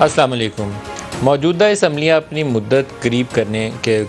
अस्सलाम वालेकुम। मौजूदा असम्बलियाँ अपनी मुद्दत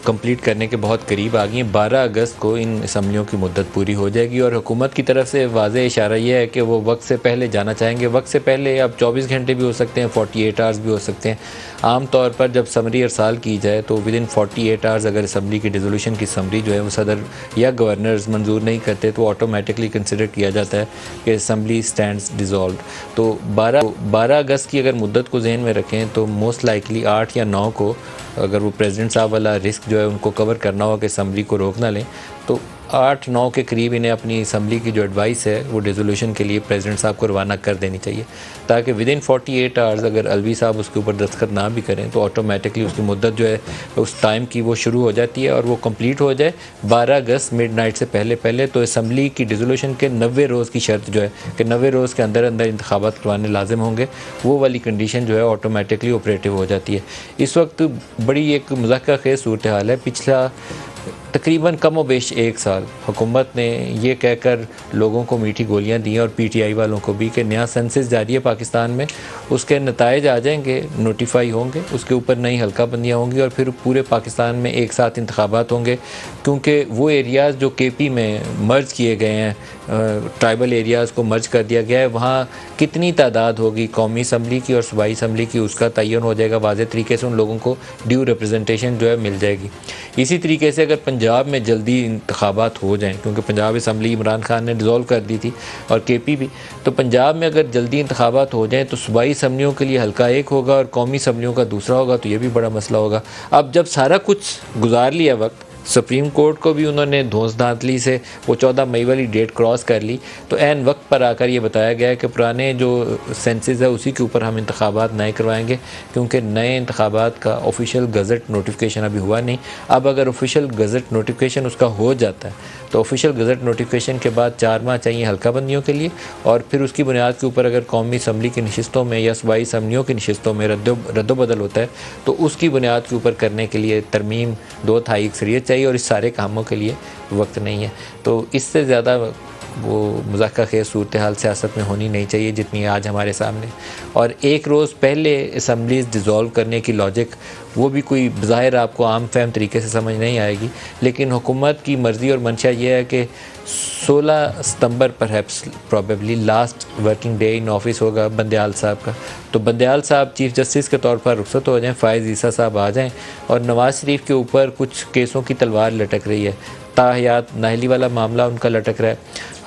कंप्लीट करने के बहुत करीब आ गई हैं। 12 अगस्त को इन असम्बलियों की मुद्दत पूरी हो जाएगी और हुकूमत की तरफ से वाज़ेह इशारा ये है कि वो वक्त से पहले जाना चाहेंगे। वक्त से पहले अब 24 घंटे भी हो सकते हैं, 48 आवर्स भी हो सकते हैं। आम तौर पर जब समरी अरसाल की जाए तो विदिन 48 आवर्स अगर असम्बली की डिसोल्यूशन की समरी जो है वो सदर या गवर्नर्स मंजूर नहीं करते तो ऑटोमेटिकली कंसिडर किया जाता है कि असम्बली स्टैंड्स डिज़ोल्व। तो 12 अगस्त की अगर मुद्दत को जहन में रखें तो मोस्ट लाइकली 8 या 9 को अगर वो प्रेसिडेंट साहब वाला रिस्क जो है उनको कवर करना होगा कि असम्बली को रोक ना लें, तो 8-9 के करीब इन्हें अपनी असम्बली की जो एडवाइस है वो डिसोल्यूशन के लिए प्रेसिडेंट साहब को रवाना कर देनी चाहिए, ताकि विदिन 48 आवर्स अगर अलवी साहब उसके ऊपर दस्तखत ना भी करें तो ऑटोमेटिकली उसकी मुद्दत जो है उस टाइम की वो शुरू हो जाती है और वो कंप्लीट हो जाए 12 अगस्त मिडनाइट से पहले। तो असम्बली की डिसोल्यूशन के 90 रोज़ की शर्त जो है कि 90 रोज़ के अंदर अंदर इंतखाबात करवाने लाजिम होंगे, वो वाली कंडीशन जो है ऑटोमेटिकली ऑपरेटिव हो जाती है। इस वक्त बड़ी एक मज़ाक़ खेज़ सूरत हाल है। पिछला तकरीबन कम व बेश 1 साल हुकूमत ने ये कहकर लोगों को मीठी गोलियां दी और पीटीआई वालों को भी कि नया सेंसस जारी है पाकिस्तान में, उसके नतायज आ जाएंगे, नोटिफाई होंगे, उसके ऊपर नई हल्का बंदियाँ होंगी और फिर पूरे पाकिस्तान में एक साथ इंतखाबात होंगे। क्योंकि वो एरियाज़ जो केपी में मर्ज किए गए हैं, ट्राइबल एरियाज़ को मर्ज कर दिया गया है, वहाँ कितनी तादाद होगी कौमी असम्बली की और सूबाई असम्बली की, उसका तयन हो जाएगा। वाज़ेह तरीके से उन लोगों को ड्यू रिप्रेजेंटेशन जो है मिल जाएगी। इसी तरीके से अगर पंजाब में जल्दी इंतखाबात हो जाएं, क्योंकि पंजाब असम्बली इमरान खान ने डिज़ोल्व कर दी थी और केपी भी, तो पंजाब में अगर जल्दी इंतखाबात हो जाएं तो सूबाई असम्बलियों के लिए हल्का एक होगा और कौमी असम्बलियों का दूसरा होगा, तो ये भी बड़ा मसला होगा। अब जब सारा कुछ गुजार लिया वक्त, सुप्रीम कोर्ट को भी उन्होंने धौंस धांधली से वो 14 मई वाली डेट क्रॉस कर ली, तो ऐन वक्त पर आकर ये बताया गया कि पुराने जो सेंसस है उसी के ऊपर हम इंतखाबात नए करवाएंगे, क्योंकि नए इंतखाबात का ऑफिशियल गज़ट नोटिफिकेशन अभी हुआ नहीं। अब अगर ऑफिशियल गज़ट नोटिफिकेशन उसका हो जाता है तो ऑफिशियल गज़ट नोटिफिकेशन के बाद 4 माह चाहिए हल्का बंदियों के लिए, और फिर उसकी बुनियाद के ऊपर अगर कौमी असम्बली की नशिस्तों में या सूबाई असम्बलियों की नशिस्तों में रद्दोबदल होता है तो उसकी बुनियाद के ऊपर करने के लिए तरमीम 2/3 अक्सरियत चाहिए और इस सारे कामों के लिए वक्त नहीं है। तो इससे ज़्यादा वो मज़ाक़ खेज़ सूरत हाल सियासत में होनी नहीं चाहिए जितनी आज हमारे सामने। और एक रोज़ पहले असम्बलीज़ डिज़ोल्व करने की लॉजिक वो भी कोई बज़ाहिर आपको आम फहम तरीके से समझ नहीं आएगी, लेकिन हुकूमत की मर्ज़ी और मंशा ये है कि 16 सितंबर perhaps probably last working day in office होगा बंदयाल साहब का। तो बंदयाल साहब चीफ़ जस्टिस के तौर पर रुखसत हो जाएँ, फ़ायज़ ईसा साहब आ जाएँ और नवाज़ शरीफ के ऊपर कुछ केसों की तलवार लटक रही है। ताहयात नाहली वाला मामला उनका लटक रहा है।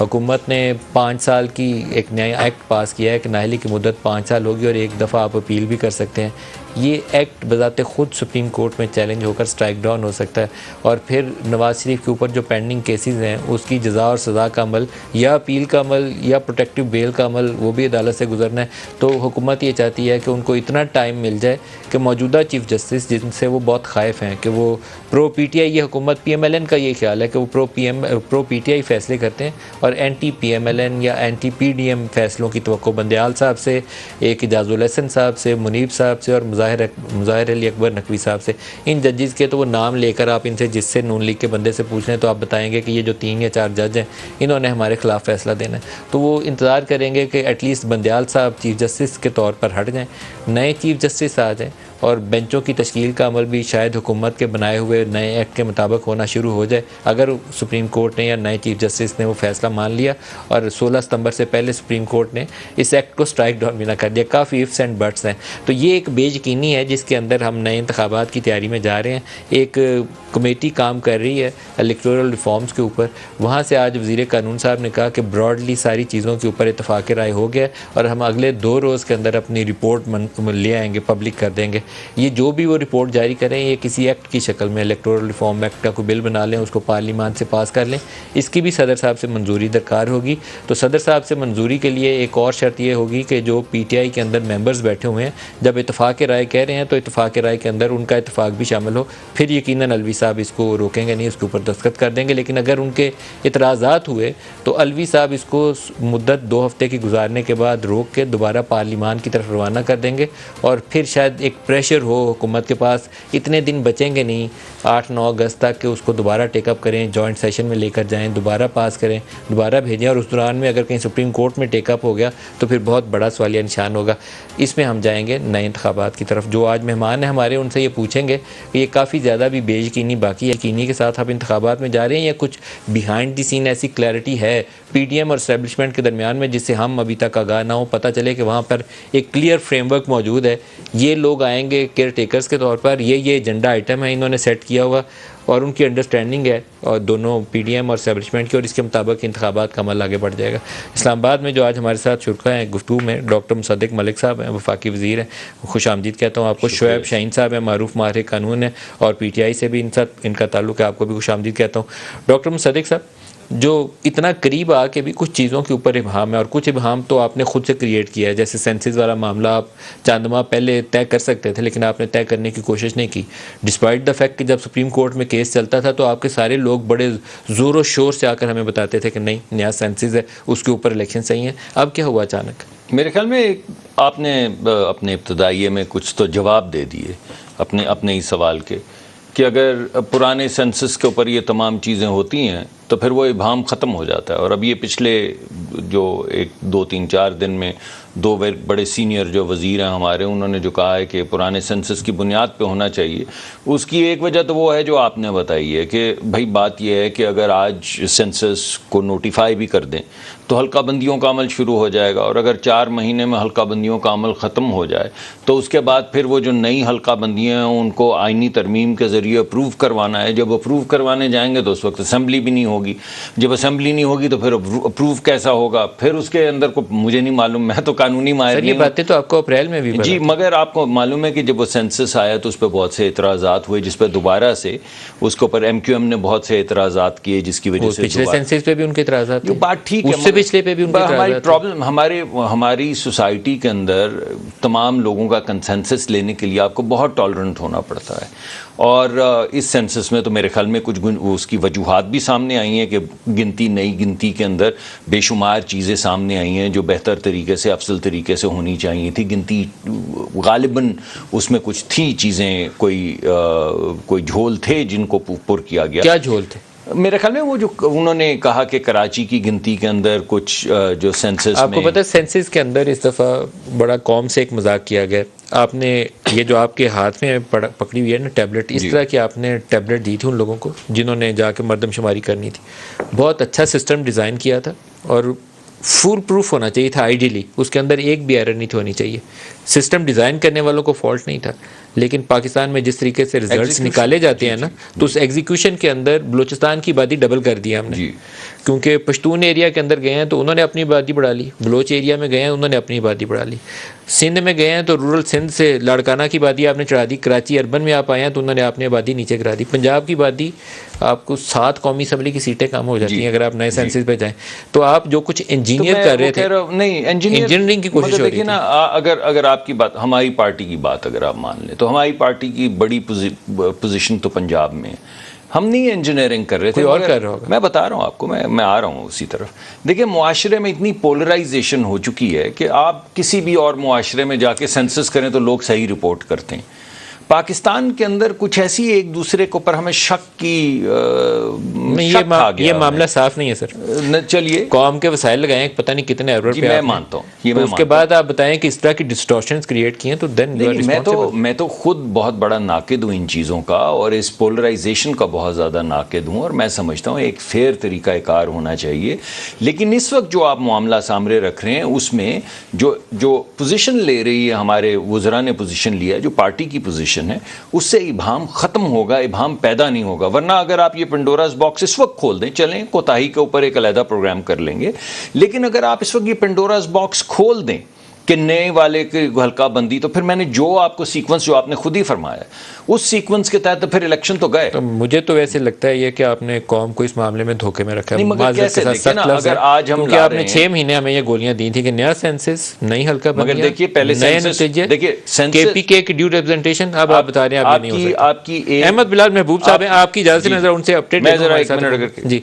हुकूमत ने 5 साल की एक नया एक्ट पास किया है कि नाहली की मुद्दत 5 साल होगी और एक दफ़ा आप अपील भी कर सकते हैं। ये एक्ट बज़ाते ख़ुद सुप्रीम कोर्ट में चैलेंज होकर स्ट्राइक डाउन हो सकता है और फिर नवाज़ शरीफ के ऊपर जो पेंडिंग केसेस हैं उसकी जज़ा और सज़ा का अमल या अपील का अमल या प्रोटेक्टिव बेल का अमल वो भी अदालत से गुजरना है। तो हुकूमत ये चाहती है कि उनको इतना टाइम मिल जाए कि मौजूदा चीफ़ जस्टिस जिनसे वो बहुत ख़ाइफ़ हैं कि वो प्रो PTI, ये हुकूमत PMLN का ये ख्याल है कि वो प्रो PTI फ़ैसले करते हैं और एंटी PMLN या एंटी PDM फ़ैसलों की तवक्को बंदयाल साहब से, एक इजाज़ुल हसन साहब से, मुनीब साहब से और मुज़ाहिर अली अकबर नकवी साहब से। इन जजेस के तो वो नाम लेकर आप इनसे जिससे नून लीग के बंदे से पूछ लें तो आप बताएंगे कि ये जो 3 या 4 जज हैं इन्होंने हमारे ख़िलाफ़ फ़ैसला देना है। तो वो इंतज़ार करेंगे कि एटलीस्ट बंदयाल साहब चीफ़ जस्टिस के तौर पर हट जाएँ, नए चीफ़ जस्टिस आ जाएँ और बेंचों की तश्कील का अमल भी शायद हुकूमत के बनाए हुए नए एक्ट के मुताबिक होना शुरू हो जाए। अगर सुप्रीम कोर्ट ने या नए चीफ़ जस्टिस ने वो फ़ैसला मान लिया और 16 सितंबर से पहले सुप्रीम कोर्ट ने इस एक्ट को स्ट्राइक डाउन भी ना कर दिया, काफ़ी इफ्स एंड बट्स हैं। तो ये एक बेयकीनी है जिसके अंदर हम नए इंतखाबात की तैयारी में जा रहे हैं। एक कमेटी काम कर रही है इलेक्टोरल रिफॉर्म्स के ऊपर, वहाँ से आज वज़ीर कानून साहब ने कहा कि ब्रॉडली सारी चीज़ों के ऊपर इत्तफ़ाक़ राय हो गया और हम अगले 2 रोज़ के अंदर अपनी रिपोर्ट ले आएंगे, पब्लिक कर देंगे। ये जो भी वो रिपोर्ट जारी करें ये किसी एक्ट की शक्ल में, इलेक्टोरल रिफॉर्म एक्ट का कोई बिल बना लें, उसको पार्लियामान से पास कर लें, इसकी भी सदर साहब से मंजूरी दरकार होगी। तो सदर साहब से मंजूरी के लिए एक और शर्त ये होगी कि जो PTI के अंदर मेंबर्स बैठे हुए हैं जब इत्तफ़ाक़ राय कह रहे हैं तो इत्तफ़ाक़ राय के अंदर उनका इत्तफ़ाक़ भी शामिल हो, फिर यकीनन अलवी साहब इसको रोकेंगे नहीं, उसके ऊपर दस्तखत कर देंगे। लेकिन अगर उनके इतराज़ात हुए तो अलवी साहब इसको मुद्दत 2 हफ़्ते की गुजारने के बाद रोक के दोबारा पार्लियामान की तरफ रवाना कर देंगे और फिर शायद एक प्रेशर हो हुकूमत के पास, इतने दिन बचेंगे नहीं 8-9 अगस्त तक कि उसको दोबारा टेकअप करें, जॉइंट सेशन में लेकर जाएं, दोबारा पास करें, दोबारा भेजें, और उस दौरान में अगर कहीं सुप्रीम कोर्ट में टेकअप हो गया तो फिर बहुत बड़ा सवालिया निशान होगा। इसमें हम जाएंगे नए इंतखाबात की तरफ। जो आज मेहमान हैं हमारे, उनसे ये पूछेंगे कि ये काफ़ी ज़्यादा भी बेयकीनी बाकी है, यकीनी के साथ आप इंतखाबात में जा रहे हैं या कुछ बिहाइंड दी सीन ऐसी क्लैरिटी है पीडीएम और एस्टेब्लिशमेंट के दरमियान में जिससे हम अभी तक आगाह ना हो, पता चले कि वहाँ पर एक क्लियर फ्रेमवर्क मौजूद है, ये लोग आएंगे केयर टेकर्स के तौर पर, ये एजेंडा आइटम है इन्होंने सेट किया हुआ और उनकी अंडरस्टैंडिंग है और दोनों पीडीएम और एस्टेब्लिशमेंट की, और इसके मुताबिक इंतखाबात का अमल आगे बढ़ जाएगा। इस्लामाबाद में जो आज हमारे साथ शुरका हैं गुफ्तगू में, डॉक्टर मुसद्दिक मलिक साहब हैं, वफाकी वज़ीर हैं, खुश आमदीद कहता हूँ आपको। शुएब शाहीन साहब हैं, मारूफ माहिर कानून है और पीटीआई से भी इनका ताल्लुक है, आपको भी खुश आमदीद कहता हूँ। डॉक्टर मुसद्दिक साहब, जो इतना करीब आके भी कुछ चीज़ों के ऊपर इबहाम है, और कुछ इबहाम तो आपने खुद से क्रिएट किया है, जैसे सेंसिस वाला मामला आप चंद माह पहले तय कर सकते थे लेकिन आपने तय करने की कोशिश नहीं की, डिस्पाइट द फैक्ट कि जब सुप्रीम कोर्ट में केस चलता था तो आपके सारे लोग बड़े ज़ोर और शोर से आकर हमें बताते थे कि नहीं नया सेंसिस है, उसके ऊपर इलेक्शन सही है। अब क्या हुआ अचानक? मेरे ख्याल में आपने अपने इब्तदाइये में कुछ तो जवाब दे दिए अपने ही सवाल के, कि अगर पुराने सेंसस के ऊपर ये तमाम चीज़ें होती हैं तो फिर वो इबहाम ख़त्म हो जाता है। और अब ये पिछले जो 1-2-3-4 दिन में 2 बड़े सीनियर जो वज़ीर हैं हमारे, उन्होंने जो कहा है कि पुराने सेंसस की बुनियाद पे होना चाहिए, उसकी एक वजह तो वो है जो आपने बताई है कि भाई बात यह है कि अगर आज सेंसस को नोटिफाई भी कर दें तो हल्का बंदियों का अमल शुरू हो जाएगा, और अगर 4 महीने में हल्का बंदियों का अमल ख़त्म हो जाए तो उसके बाद फिर वो जो नई हल्का बंदियाँ हैं उनको आइनी तरमीम के ज़रिए अप्रूव करवाना है। जब अप्रूव करवाने जाएंगे तो उस वक्त असम्बली भी नहीं होगी, जब असम्बली नहीं होगी तो फिर अप्रूव कैसा होगा, फिर उसके अंदर को मुझे नहीं मालूम, मैं तो कानूनी माहिर नहीं। ये बातें तो आपको अप्रैल में भी जी, मगर आपको मालूम है कि जब वो सेंसस आया तो उस पर बहुत से एतराज़ात हुए, जिस पर दोबारा से उसके ऊपर MQM ने बहुत से एतराज़ात किए, जिसकी वजह से पिछले सेंसस पे भी उनके एतराज़ात थे। बात ठीक है, उससे पिछले पे भी उनके हमारी प्रॉब्लम हमारी सोसाइटी के अंदर तमाम लोगों का कंसेंसस लेने के लिए आपको बहुत टॉलरेंट होना पड़ता है, और इस सेंसस में तो मेरे ख्याल में कुछ उसकी वजूहात भी सामने आई हैं कि नई गिनती के अंदर बेशुमार चीज़ें सामने आई हैं जो बेहतर तरीके से, अफसल तरीके से होनी चाहिए थी। गिनती गालिबन उसमें कुछ थी चीज़ें, कोई झोल थे जिनको पुर किया गया। क्या झोल थे? मेरे ख्याल में वो जो उन्होंने कहा कि कराची की गिनती के अंदर कुछ जो सेंसस आपको पता है सेंसस के अंदर इस दफ़ा बड़ा कौम से एक मजाक किया गया। आपने ये जो आपके हाथ में पकड़ी हुई है ना टैबलेट, इस तरह की आपने टैबलेट दी थी उन लोगों को जिन्होंने जाके मरदमशुमारी करनी थी। बहुत अच्छा सिस्टम डिज़ाइन किया था और फुल प्रूफ होना चाहिए था आइडियली, उसके अंदर एक भी एरर नहीं होनी चाहिए। सिस्टम डिज़ाइन करने वालों को फॉल्ट नहीं था, लेकिन पाकिस्तान में जिस तरीके से रिजल्ट्स निकाले जाते हैं ना, तो उस एग्जीक्यूशन के अंदर बलूचिस्तान की आबादी डबल कर दी हमने, क्योंकि पश्तून एरिया के अंदर गए हैं तो उन्होंने अपनी आबादी बढ़ा ली, बलोच एरिया में गए हैं उन्होंने अपनी आबादी बढ़ा ली, सिंध में गए हैं तो रूरल सिंध से लाड़काना की आबादी आपने चढ़ा दी, कराची अर्बन में आप आए हैं तो उन्होंने अपनी आबादी नीचे गिरा दी। पंजाब की आबादी आपको 7 कौमी असम्बली की सीटें कम हो जाती हैं अगर आप नए सेंसस पे जाएं। तो आप जो कुछ इंजीनियर कर रहे थे, नहीं इंजीनियरिंग की कोशिश हो रही थी ना। अगर आपकी बात, हमारी पार्टी की बात अगर आप मान लें तो हमारी पार्टी की बड़ी पोजीशन तो पंजाब में है। हम नहीं इंजीनियरिंग कर रहे थे, और कर रहा होगा। मैं बता रहा हूँ आपको, मैं आ रहा हूँ उसी तरफ। देखिए, मुआशरे में इतनी पोलराइजेशन हो चुकी है कि आप किसी भी और मुआशरे में जाके सेंसस करें तो लोग सही रिपोर्ट करते हैं। पाकिस्तान के अंदर कुछ ऐसी एक दूसरे के ऊपर हमें शक की ये मामला साफ नहीं है सर। चलिए, कौम के वसाइल लगाए पता नहीं कितने एरर पे, मैं मानता हूँ। उसके बाद आप बताएं कि इस तरह की डिस्टॉर्शंस क्रिएट किए तो देन मैं तो खुद बहुत बड़ा नाकिद हूँ इन चीज़ों का, और इस पोलराइजेशन का बहुत ज़्यादा नाकिद हूँ, और मैं समझता हूँ एक फेयर तरीक़ाकार होना चाहिए। लेकिन इस वक्त जो आप मामला सामने रख रहे हैं उसमें जो पोजीशन ले रही है हमारे वज़रा ने पोजीशन लिया है, जो पार्टी की पोजीशन है, उससे इबहाम खत्म होगा, इबहाम पैदा नहीं होगा। वरना अगर आप ये पंडोरास बॉक्स इस वक्त खोल दें, चलें कोताही के ऊपर एक अलहदा प्रोग्राम कर लेंगे, लेकिन अगर आप इस वक्त ये पंडोरास बॉक्स खोल दें कि नए वाले की हल्का बंदी, तो फिर मैंने जो आपको सीक्वेंस जो आपने खुद ही फरमाया उस सीक्वेंस के तहत तो फिर इलेक्शन तो गए। तो मुझे तो वैसे लगता है ये कि आपने कौम को इस मामले में धोखे में रखा है। मगर कैसे देखें ना, अगर आज हम क्योंकि आपने 6 महीने हमें ये गोलियां दी थी कि नया सेंसस नई हल्का बंदी, मगर देखिए पहले सेंसस, देखिए केपीके की ड्यू रिप्रेजेंटेशन, अब आप बता रहे हैं आपकी अहमद बिलाल महबूब साहब हैं, आपकी इजाजत से नजर उनसे अपडेट मैं जरा 1 मिनट अगर जी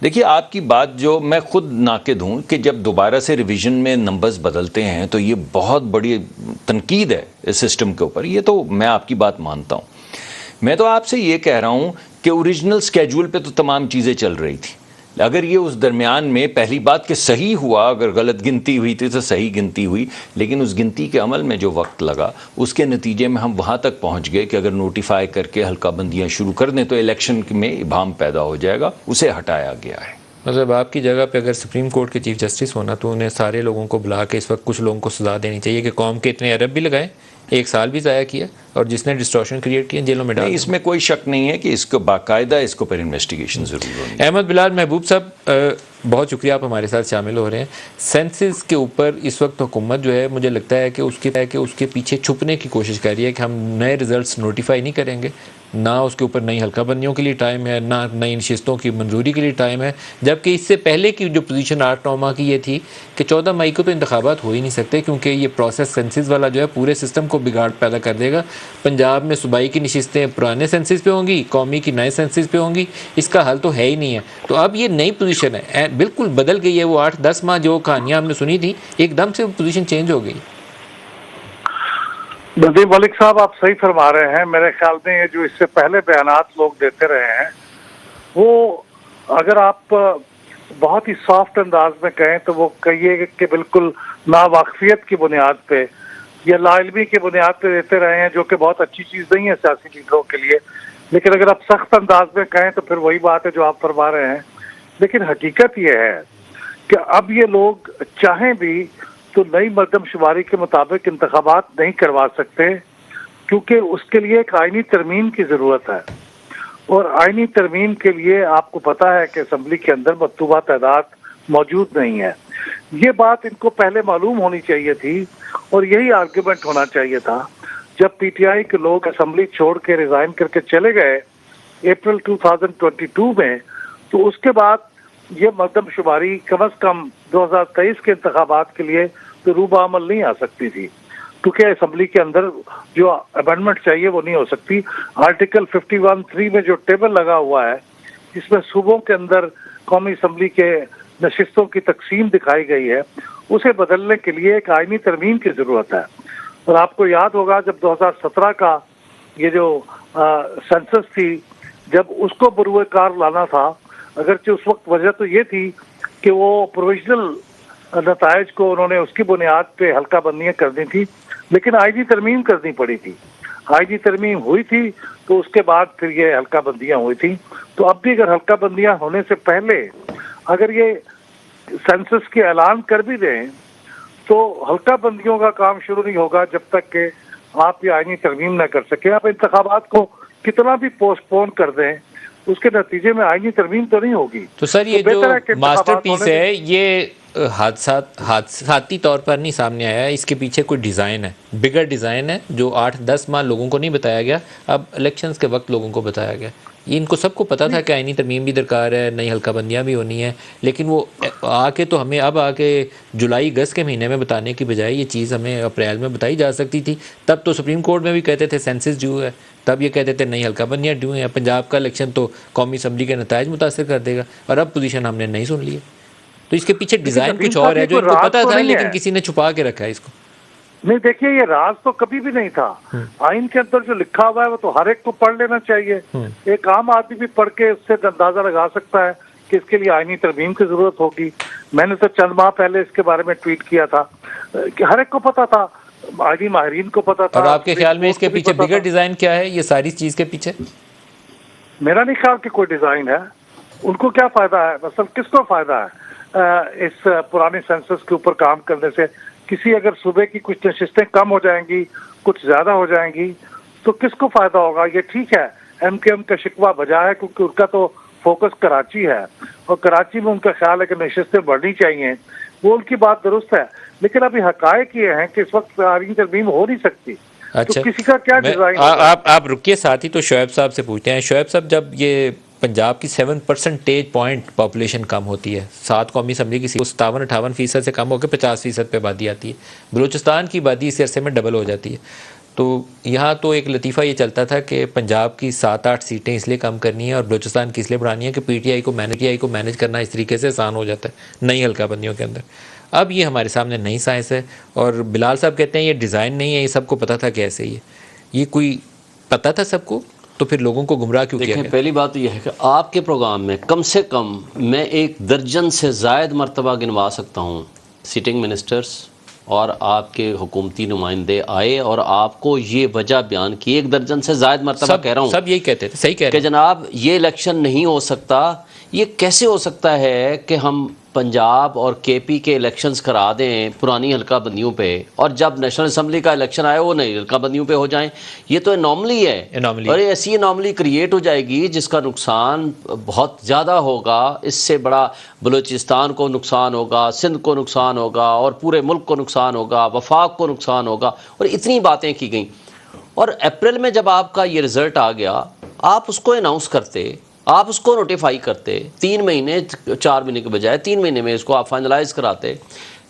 देखिए, आपकी बात जो मैं खुद नाकिद हूँ कि जब दोबारा से रिवीजन में नंबर्स बदलते हैं तो ये बहुत बड़ी तनकीद है इस सिस्टम के ऊपर। ये तो मैं आपकी बात मानता हूँ। मैं तो आपसे ये कह रहा हूँ कि ओरिजिनल स्केड्यूल पे तो तमाम चीज़ें चल रही थी। अगर ये उस दरमियान में पहली बात कि सही हुआ, अगर गलत गिनती हुई थी तो सही गिनती हुई, लेकिन उस गिनती के अमल में जो वक्त लगा उसके नतीजे में हम वहाँ तक पहुँच गए कि अगर नोटिफाई करके हल्का बंदियाँ शुरू कर दें तो इलेक्शन में इबाम पैदा हो जाएगा। उसे हटाया गया है। मतलब आपकी जगह पे अगर सुप्रीम कोर्ट के चीफ जस्टिस होना तो उन्हें सारे लोगों को बुला के इस वक्त कुछ लोगों को सजा देनी चाहिए कि कौम के इतने अरब भी लगाए, 1 साल भी ज़ाया किया और जिसने डिस्टॉर्शन क्रिएट किया जेलों में डाल। इसमें कोई शक नहीं है कि इसको बाकायदा इसको पर इन्वेस्टिगेशन ज़रूर होनी। अहमद बिलाल महबूब साहब, बहुत शुक्रिया आप हमारे साथ शामिल हो रहे हैं। सेंसस के ऊपर इस वक्त हुकूमत जो है मुझे लगता है कि उसके पीछे छुपने की कोशिश कर रही है कि हम नए रिजल्ट्स नोटिफाई नहीं करेंगे, ना उसके ऊपर नई हल्काबंदियों के लिए टाइम है, ना नई नशिस्तों की मंजूरी के लिए टाइम है। जबकि इससे पहले की जो पोजीशन 8-9 माह की ये थी कि 14 मई को तो इंतखाबात हो ही नहीं सकते क्योंकि ये प्रोसेस सेंसस वाला जो है पूरे सिस्टम को बिगाड़ पैदा कर देगा। पंजाब में सूबाई की नशिस्तें पुराने सेंसस पे होंगी, कौमी की नए सेंसस पे होंगी, इसका हल तो है ही नहीं है। तो अब ये नई पोजीशन है, बिल्कुल बदल गई है। वो 8-10 माह जो कहानियाँ हमने सुनी थी एकदम से पोजीशन चेंज हो गई। नदीम मलिक साहब, आप सही फरमा रहे हैं। मेरे ख्याल में ये जो इससे पहले बयानात लोग देते रहे हैं वो अगर आप बहुत ही सॉफ्ट अंदाज में कहें तो वो कहिए कि बिल्कुल नावाकफियत की बुनियाद पे या लाइल्मी की बुनियाद पे देते रहे हैं, जो कि बहुत अच्छी चीज़ नहीं है सियासी लीडरों के लिए। लेकिन अगर आप सख्त अंदाज में कहें तो फिर वही बात है जो आप फरमा रहे हैं। लेकिन हकीकत ये है कि अब ये लोग चाहें भी तो नई मरदमशुमारी के मुताबिक इंतखाबात नहीं करवा सकते क्योंकि उसके लिए एक आईनी तरमीम की ज़रूरत है। और आईनी तरमीम के लिए आपको पता है कि असम्बली के अंदर मतलूबा तादाद मौजूद नहीं है। ये बात इनको पहले मालूम होनी चाहिए थी और यही आर्ग्यूमेंट होना चाहिए था जब पीटीआई के लोग असम्बली छोड़ के रिज़ाइन करके चले गए अप्रैल 2022 में। तो उसके बाद ये मरदमशुमारी कम अज़ कम 2023 के इंतखाबात के लिए तो रूबा अमल नहीं आ सकती थी क्योंकि असम्बली के अंदर जो अमेंडमेंट चाहिए वो नहीं हो सकती। आर्टिकल 51(3) में जो टेबल लगा हुआ है जिसमें सूबों के अंदर कौमी असम्बली के नशिस्तों की तकसीम दिखाई गई है, उसे बदलने के लिए एक आईनी तरमीम की ज़रूरत है। और आपको याद होगा जब 2017 का ये जो सेंसस थी, जब उसको बरूए कार लाना था, अगरचे उस वक्त वजह तो ये थी कि वो प्रोविजनल नतायज को उन्होंने उसकी बुनियाद पे हल्का बंदियाँ करनी थी, लेकिन आईनी तरमीम करनी पड़ी थी। आईनी तरमीम हुई थी तो उसके बाद फिर ये हल्का बंदियाँ हुई थी। तो अब भी अगर हल्का बंदियाँ होने से पहले अगर ये सेंसस के ऐलान कर भी दें तो हल्का बंदियों का काम शुरू नहीं होगा जब तक कि आप ये आईनी तरमीम न कर सकें। आप इंतखाबात को कितना भी पोस्टपोन कर दें उसके नतीजे में आईनी तरमीम तो नहीं होगी। तो सर ये जो मास्टरपीस है ये हादसाती तौर पर नहीं सामने आया, इसके पीछे कोई डिज़ाइन है, बिगर डिज़ाइन है जो 8-10 माह लोगों को नहीं बताया गया, अब इलेक्शंस के वक्त लोगों को बताया गया। ये इनको सबको पता था कि आईनी तरमीम भी दरकार है, नई हल्काबंदियाँ भी होनी है, लेकिन वो आके तो हमें अब आके जुलाई अगस्त के महीने में बताने की बजाय ये चीज़ हमें अप्रैल में बताई जा सकती थी। तब तो सुप्रीम कोर्ट में भी कहते थे सेंसस ड्यू है, तब ये कहते थे नई हल्काबंदियाँ ड्यू हैं, पंजाब का इलेक्शन तो कौमी असम्बली के नतायज मुतासर कर देगा, और अब पोजीशन हमने नहीं सुन ली है। तो इसके पीछे डिज़ाइन कुछ और है जो इनको पता था लेकिन किसी ने छुपा के रखा है इसको। नहीं, देखिए ये राज तो कभी भी नहीं था। आइन के अंदर जो लिखा हुआ है वो तो हर एक को पढ़ लेना चाहिए। एक आम आदमी भी पढ़ के उससे अंदाजा लगा सकता है कि इसके लिए आईनी तरमीम की जरूरत होगी। मैंने तो चंद माह पहले इसके बारे में ट्वीट किया था कि हर एक को पता था, आईनी माहिरीन को पता था। और आपके ख्याल में इसके पीछे बिगर डिजाइन क्या है, ये सारी चीज के पीछे? मेरा नहीं ख्याल कि कोई डिजाइन है। उनको क्या फायदा है, मतलब किसको फायदा है इस पुराने सेंसस के ऊपर काम करने से? किसी अगर सूबे की कुछ नशिस्तें कम हो जाएंगी, कुछ ज्यादा हो जाएंगी तो किसको फायदा होगा? ये ठीक है एमकेएम का शिकवा बजा है क्योंकि उनका तो फोकस कराची है और कराची में उनका ख्याल है कि नशिस्तें बढ़नी चाहिए, वो उनकी बात दुरुस्त है। लेकिन अभी हकायक ये हैं कि इस वक्त आईनी तरमीम हो नहीं सकती। अच्छा, तो किसी का क्या डिजाइन? आप रुकिए, साथ ही तो शोएब साहब से पूछते हैं। शोएब साहब, जब ये पंजाब की 7 परसेंटेज पॉइंट पॉपुलेशन कम होती है, 7 कौमी असम्बली की 57-58% से कम होकर 50% पे आबादी आती है, बलूचिस्तान की आबादी इस अरसे में डबल हो जाती है, तो यहाँ तो एक लतीफ़ा ये चलता था कि पंजाब की 7-8 सीटें इसलिए कम करनी है और बलूचिस्तान की इसलिए बढ़ानी है कि पीटीआई को मैनेज करना इस तरीके से आसान हो जाता है नई हल्का बंदियों के अंदर। अब ये हमारे सामने नई साइंस है और बिलाल साहब कहते हैं ये डिज़ाइन नहीं है, ये सबको पता था कैसे ये कोई पता था सबको, तो फिर लोगों को गुमराह क्यों किया गया? पहली बात तो यह है कि आपके प्रोग्राम में कम से कम मैं 1 दर्जन से ज़ायद मरतबा गिनवा सकता हूँ सिटिंग मिनिस्टर्स और आपके हुकूमती नुमाइंदे आए और आपको ये वजह बयान की, 1 दर्जन से ज़ायद मरतबा कह रहा हूँ, सब यही कहते थे, सही कह रहे कि जनाब ये इलेक्शन नहीं हो सकता। ये कैसे हो सकता है कि हम पंजाब और केपी के इलेक्शंस करा दें पुरानी हल्का बंदियों पे और जब नेशनल असम्बली का इलेक्शन आए वो नई हल्का बंदियों पे हो जाएं? ये तो एनॉमली है और ऐसी एनॉमली क्रिएट हो जाएगी जिसका नुकसान बहुत ज़्यादा होगा। इससे बड़ा बलूचिस्तान को नुकसान होगा, सिंध को नुकसान होगा और पूरे मुल्क को नुकसान होगा, वफाक को नुकसान होगा। और इतनी बातें की गई और अप्रैल में जब आपका ये रिज़ल्ट आ गया आप उसको अनाउंस करते, आप उसको नोटिफाई करते 3 महीने 4 महीने के बजाय 3 महीने में इसको आप फाइनलाइज कराते।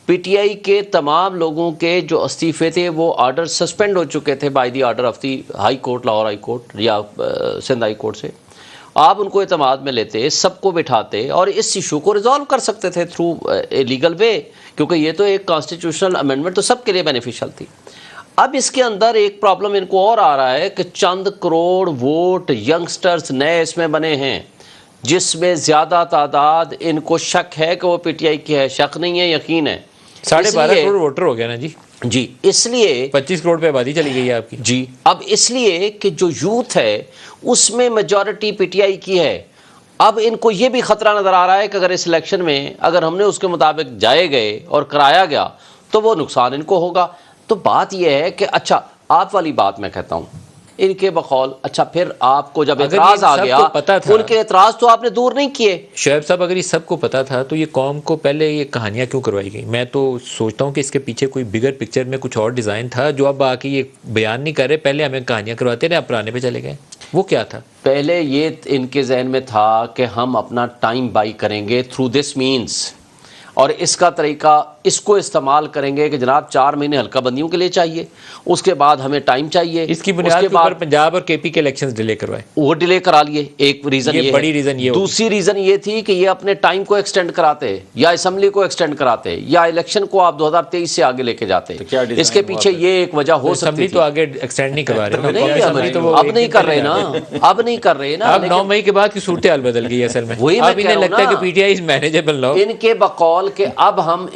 पीटीआई के तमाम लोगों के जो इस्तीफे थे वो आर्डर सस्पेंड हो चुके थे by the order of the high court, Lahore high court या सिंध हाई कोर्ट से। आप उनको एतमाद में लेते, सबको बिठाते और इस इशू को रिजॉल्व कर सकते थे थ्रू ए लीगल वे, क्योंकि ये तो एक कॉन्स्टिट्यूशनल अमेंडमेंट तो सबके लिए बेनिफिशियल थी। अब इसके अंदर एक प्रॉब्लम इनको और आ रहा है कि चंद करोड़ वोट यंगस्टर्स नए इसमें बने हैं जिसमें ज़्यादा तादाद इनको शक है कि वो पीटीआई की है, शक नहीं है, यकीन है। 12.5 करोड़ वोटर हो गया ना जी, इसलिए 25 करोड़ पे आबादी चली गई है आपकी जी। अब इसलिए कि जो यूथ है उसमें मेजॉरिटी पीटीआई की है। अब इनको ये भी खतरा नज़र आ रहा है कि अगर इस इलेक्शन में अगर हमने उसके मुताबिक जाए गए और कराया गया तो वो नुकसान इनको होगा। तो बात यह है कि अच्छा, आप वाली बात मैं कहता हूँ इनके बकौल, अच्छा फिर आपको जब एतराज आ गया पता था, उनके एतराज तो आपने दूर नहीं किए। शुएब साहब अगर ये सबको पता था तो ये कौम को पहले ये कहानियां क्यों करवाई गई? मैं तो सोचता हूँ कि इसके पीछे कोई बिगर पिक्चर में कुछ और डिज़ाइन था जो अब आके ये बयान नहीं कर रहे। पहले हमें कहानियां करवाते रहे, अब पुराने पे चले गए। वो क्या था? पहले ये इनके जहन में था कि हम अपना टाइम बाई करेंगे थ्रू दिस मीन्स, और इसका तरीका इसको इस्तेमाल करेंगे कि जनाब 4 महीने हल्का बंदियों के लिए चाहिए, उसके बाद हमें टाइम चाहिए। इसकी बुनियाद के ऊपर पंजाब और केपी के इलेक्शंस डिले करवाए, वो डिले करा लिए। एक रीज़न ये बड़ी रीज़न ये। दूसरी रीज़न ये थी कि ये अपने टाइम को एक्सटेंड कराते या असम्बली को एक्सटेंड कराते या इलेक्शन को आप 2023 से आगे लेके जाते। इसके पीछे ये एक वजह हो सकती थी। तो आगे एक्सटेंड नहीं करवा रहे, अब नहीं कर रहे ना, अब नहीं कर रहे ना। अब 9 मई के बाद की सूरत हाल बदल गई असल में। वही अब इन्हें लगता है कि पीटीआई इज मैनेजेबल नाउ। इनके बकौल के अब हम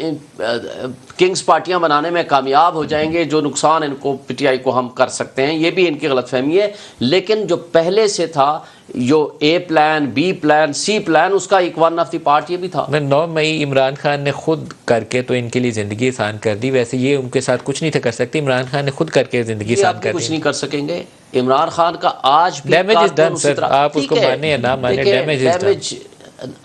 किंग्स पार्टियां बनाने में कामयाब हो जाएंगे, जो नुकसान इनको पीटीआई को हम कर सकते हैं, ये भी इनकी गलतफहमी है। लेकिन जो पहले से था, जो ए प्लान, बी प्लान, सी प्लान, उसका एक वन ऑफ द पार्ट ये भी था। 9 मई इमरान खान ने खुद करके तो इनके लिए ज़िंदगी आसान कर दी। वैसे ये उनके साथ कुछ नहीं था कर सकते, इमरान खान ने खुद करके ज़िंदगी आसान कर दी। कुछ नहीं कर सकेंगे इमरान खान का। आज भी डैमेज इज डन सर, आप उसको माने या ना माने, डैमेज इज डन।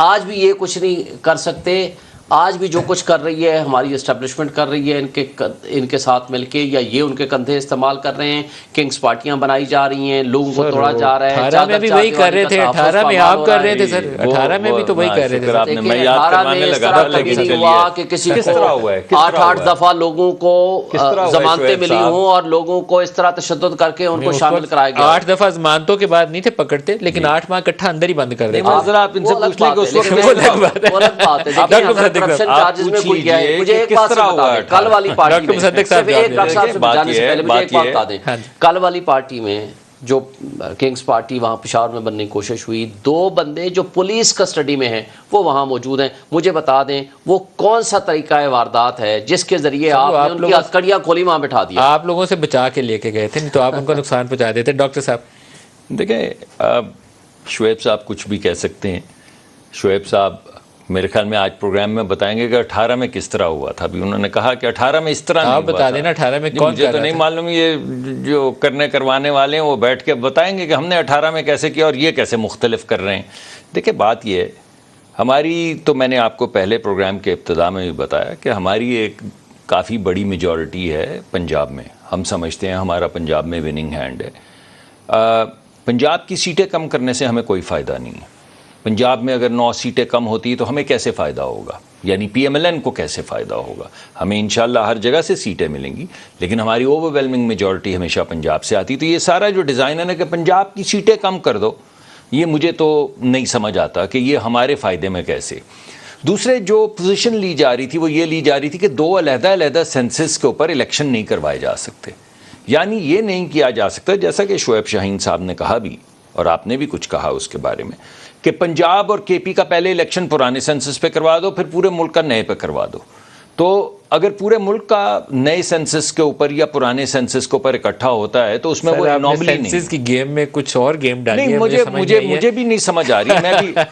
आज भी ये कुछ नहीं कर सकते। आज भी जो कुछ कर रही है हमारी एस्टेब्लिशमेंट कर रही है इनके साथ मिलके, या ये उनके कंधे इस्तेमाल कर रहे हैं। किंग्स पार्टियां बनाई जा रही हैं, लोगों को तोड़ा जा रहा है। 18 में भी वही कर रहे थे, 18 में आप कर रहे थे सर, 18 में भी तो वही कर रहे थे। 18 में इस तरह कभी नहीं हुआ कि किसी को 8-8 दफा लोगों को जमानतें मिली हों और लोगों को इस तरह तशद्दुद करके उनको शामिल कराया गया। 8 दफा जमानतों के बाद नहीं थे पकड़ते, लेकिन 8 माह इकट्ठा अंदर ही बंद कर देते। आप इनसे पूछ लें कि उस वक्त करप्शन चार्जेस में कोई गया है। मुझे एक बात बता दें, कल वाली पार्टी में सिर्फ एक डॉक्टर साहब से जाने से पहले मुझे एक बात बता दें, कल वाली पार्टी में जो किंग्स पार्टी वहाँ पेशावर में बनने की कोशिश हुई, 2 बंदे जो पुलिस कस्टडी में हैं वो वहाँ मौजूद हैं। मुझे बता दें वो कौन सा तरीका है वारदात है जिसके जरिए आपने उनकी हथकड़ियाँ खोली, वहाँ बिठा दिया। आप लोगों से बचा के लेके गए थे, नहीं तो आप उनको नुकसान पहुँचा देते। डॉक्टर साहब देखें, शुएब साहब कुछ भी कह सकते हैं। शुएब साहब मेरे ख्याल में आज प्रोग्राम में बताएंगे कि 18 में किस तरह हुआ था। अभी उन्होंने कहा कि 18 में इस तरह नहीं हुआ। आप बता देना 18 में कौन? मुझे तो नहीं मालूम, ये जो करवाने वाले हैं वो बैठ के बताएंगे कि हमने 18 में कैसे किया और ये कैसे मुख्तलिफ कर रहे हैं। देखिए बात ये है, हमारी तो मैंने आपको पहले प्रोग्राम के इब्तिदा में भी बताया कि हमारी एक काफ़ी बड़ी मेजॉरिटी है पंजाब में। हम समझते हैं हमारा पंजाब में विनिंग हैंड है। पंजाब की सीटें कम करने से हमें कोई फ़ायदा नहीं है। पंजाब में अगर 9 सीटें कम होती तो हमें कैसे फ़ायदा होगा? यानी PMLN को कैसे फ़ायदा होगा। हमें इंशाल्लाह हर जगह से सीटें मिलेंगी, लेकिन हमारी ओवरवेलमिंग मेजॉरिटी हमेशा पंजाब से आती। तो ये सारा जो डिज़ाइन है ना कि पंजाब की सीटें कम कर दो, ये मुझे तो नहीं समझ आता कि ये हमारे फ़ायदे में कैसे। दूसरे जो पोजीशन ली जा रही थी वो ये ली जा रही थी कि 2 अलग-अलग सेंसस के ऊपर इलेक्शन नहीं करवाए जा सकते, यानी ये नहीं किया जा सकता, जैसा कि शोएब शाहीन साहब ने कहा भी और आपने भी कुछ कहा उसके बारे में, कि पंजाब और KP का पहले इलेक्शन पुराने सेंसस पे करवा दो, फिर पूरे मुल्क का नए पे करवा दो। तो अगर पूरे मुल्क का नए सेंसस के ऊपर या पुराने सेंसस के ऊपर इकट्ठा होता है तो उसमें वो एनॉमली नहीं। सेंसस की गेम में कुछ और गेम डाली है, मुझे भी नहीं समझ आ रही।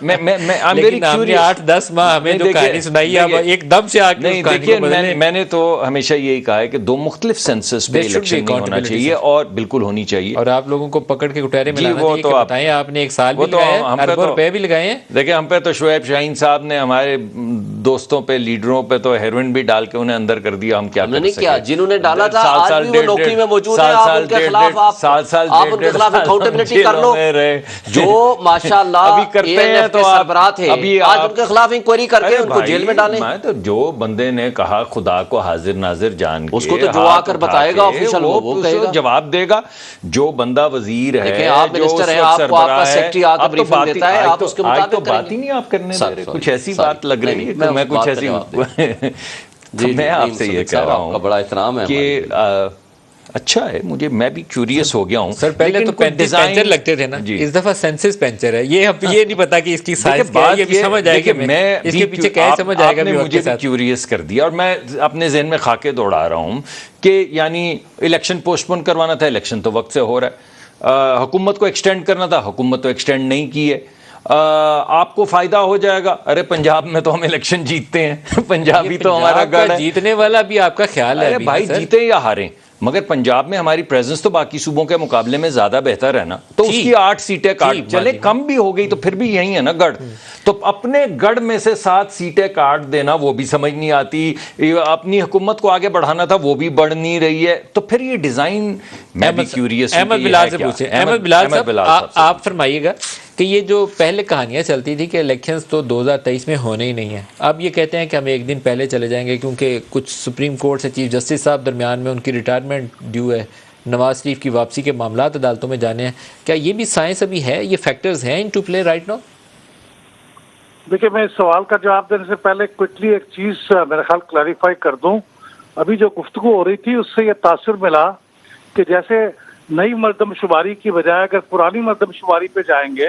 मैं आई एम वेरी क्यूरियस। 8-10 माह हमें जो कहानी सुनाई है, अब एकदम से आके नहीं, देखिए मैंने तो हमेशा यही कहा है कि 2 मुख्तलिफ सेंसस पे इलेक्शन नहीं होना चाहिए और बिल्कुल होनी चाहिए। और आप लोगों को पकड़ के कुटारे में लाना चाहिए। तो बताएं, आपने 1 साल भी लगाया, अरबों रुपए भी लगाए हैं। देखिए हम पे तो शोएब शाहीन साहब ने हमारे दोस्तों पे, लीडरों पे तो हेरोइन भी डाल के उन्हें अंदर कर दिया। हम क्या नहीं किया, जिन्होंने डाला था आज भी वो नौकरी में मौजूद है। आप उनके खिलाफ आप उनके खिलाफ अकाउंटेबिलिटी कर लो, जो माशाल्लाह अभी करते हैं तो सरबराह थे, आज उनके खिलाफ इंक्वायरी करके उनको जेल में डालें। मैं तो जो बंदे ने कहा खुदा को हाजिर नाजिर जान के, उसको तो जो आकर बताएगा ऑफिशियल वो कहेगा, जवाब देगा। जो बंदा वजीर है, आप मिनिस्टर हैं, आपको आपका सेक्रेटरी आकर ब्रीफिंग देता है, आप उसके मुताबिक बात ही नहीं आप करने दे रहे। कुछ ऐसी बात लग रही है, मैं कुछ ऐसी मैं आपसे ये कह रहा हूँ, बड़ा एहतराम है कि अच्छा है, मैं भी क्यूरियस हो गया हूँ। सर पहले तो 35 पेंचर लगते थे ना, इस दफा सेंसस पेंचर है। ये नहीं पता कि इसकी साइज क्या है, ये भी समझ आएगा, मैं इसके पीछे क्या समझ आएगा। मुझे भी क्यूरियस कर दिया और मैं अपने जहन में खाके दौड़ा रहा हूँ कि यानी इलेक्शन पोस्टपोन करवाना था, इलेक्शन तो वक्त से हो रहा है। हुकूमत को एक्सटेंड करना था, हुकूमत तो एक्सटेंड नहीं की है। आपको फायदा हो जाएगा, अरे पंजाब में तो हम इलेक्शन जीतते हैं, पंजाबी तो हमारा गढ़ है। जीतने वाला भी आपका ख्याल है भाई, जीते या हारें, मगर पंजाब में हमारी प्रेजेंस तो बाकी सूबों के मुकाबले में ज्यादा बेहतर है ना। तो उसकी 8 सीटें काट, चले कम भी हो गई तो फिर भी यही है ना गढ़। तो अपने गढ़ में से 7 सीटें काट देना वो भी समझ नहीं आती। अपनी हुकूमत को आगे बढ़ाना था, वो भी बढ़ नहीं रही है। तो फिर ये डिजाइन, मैं भी क्यूरियस। अहमद बिलाल से पूछे, अहमद बिलाल साहब आप फरमाइएगा कि ये जो पहले कहानियां चलती थी कि इलेक्शंस तो 2023 में होने ही नहीं है, अब ये कहते हैं कि हम एक दिन पहले चले जाएंगे क्योंकि कुछ सुप्रीम कोर्ट से चीफ जस्टिस साहब दरमियान में उनकी रिटायरमेंट ड्यू है, नवाज शरीफ की वापसी के मामला अदालतों में जाने हैं। क्या ये भी साइंस अभी है, ये फैक्टर्स हैं इन टू प्ले राइट नाउ? देखिए, मैं इस सवाल का जवाब देने से पहले क्विकली एक चीज मेरा ख्याल क्लैरिफाई कर दूं। अभी जो गुफ्तगू हो रही थी उससे ये तासुर मिला कि जैसे नई मर्दमशुमारी की बजाय अगर पुरानी मर्दमशुमारी पे जाएंगे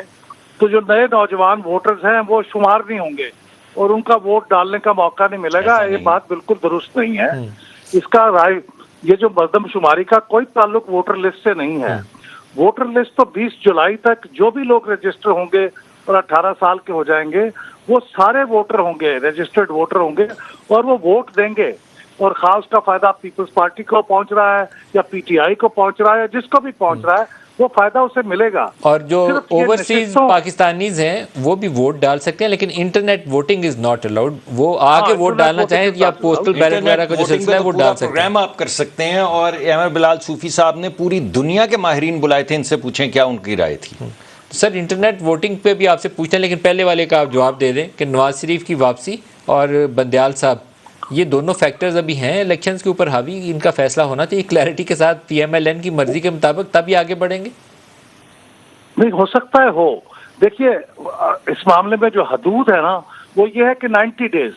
तो जो नए नौजवान वोटर्स हैं वो शुमार नहीं होंगे और उनका वोट डालने का मौका नहीं मिलेगा। ये बात बिल्कुल दुरुस्त नहीं है। इसका राय, ये जो मर्दमशुमारी का कोई ताल्लुक वोटर लिस्ट से नहीं है। वोटर लिस्ट तो 20 जुलाई तक जो भी लोग रजिस्टर होंगे और 18 साल के हो जाएंगे वो सारे वोटर होंगे, रजिस्टर्ड वोटर होंगे और वो वोट देंगे। और खास का फायदा पीपल्स पार्टी को पहुंच रहा है या PTI को पहुंच रहा है, जिसको भी पहुंच रहा है वो फायदा उसे मिलेगा। और जो ओवरसीज पाकिस्तानीज हैं वो भी वोट डाल सकते हैं, लेकिन internet voting is not allowed. वो आके वोट डालना चाहें या पोस्टल बैलेट वगैरह का जो सिलसिला है वो डाल सकते हैं, प्रोग्राम आप कर सकते हैं। और अहमद बिलाल सूफी साहब ने पूरी दुनिया के माहिरीन बुलाए थे, इनसे पूछें क्या उनकी राय थी। सर इंटरनेट वोटिंग पे भी आपसे पूछते हैं, लेकिन पहले वाले का आप जवाब दे दें कि नवाज शरीफ की वापसी और बंदयाल साहब, ये दोनों फैक्टर्स अभी हैं इलेक्शंस के ऊपर हावी, इनका फैसला होना चाहिए क्लैरिटी के साथ PMLN की मर्जी के मुताबिक, तभी आगे बढ़ेंगे। नहीं हो सकता है हो। देखिए, इस मामले में जो हदूद है ना वो ये है कि 90 डेज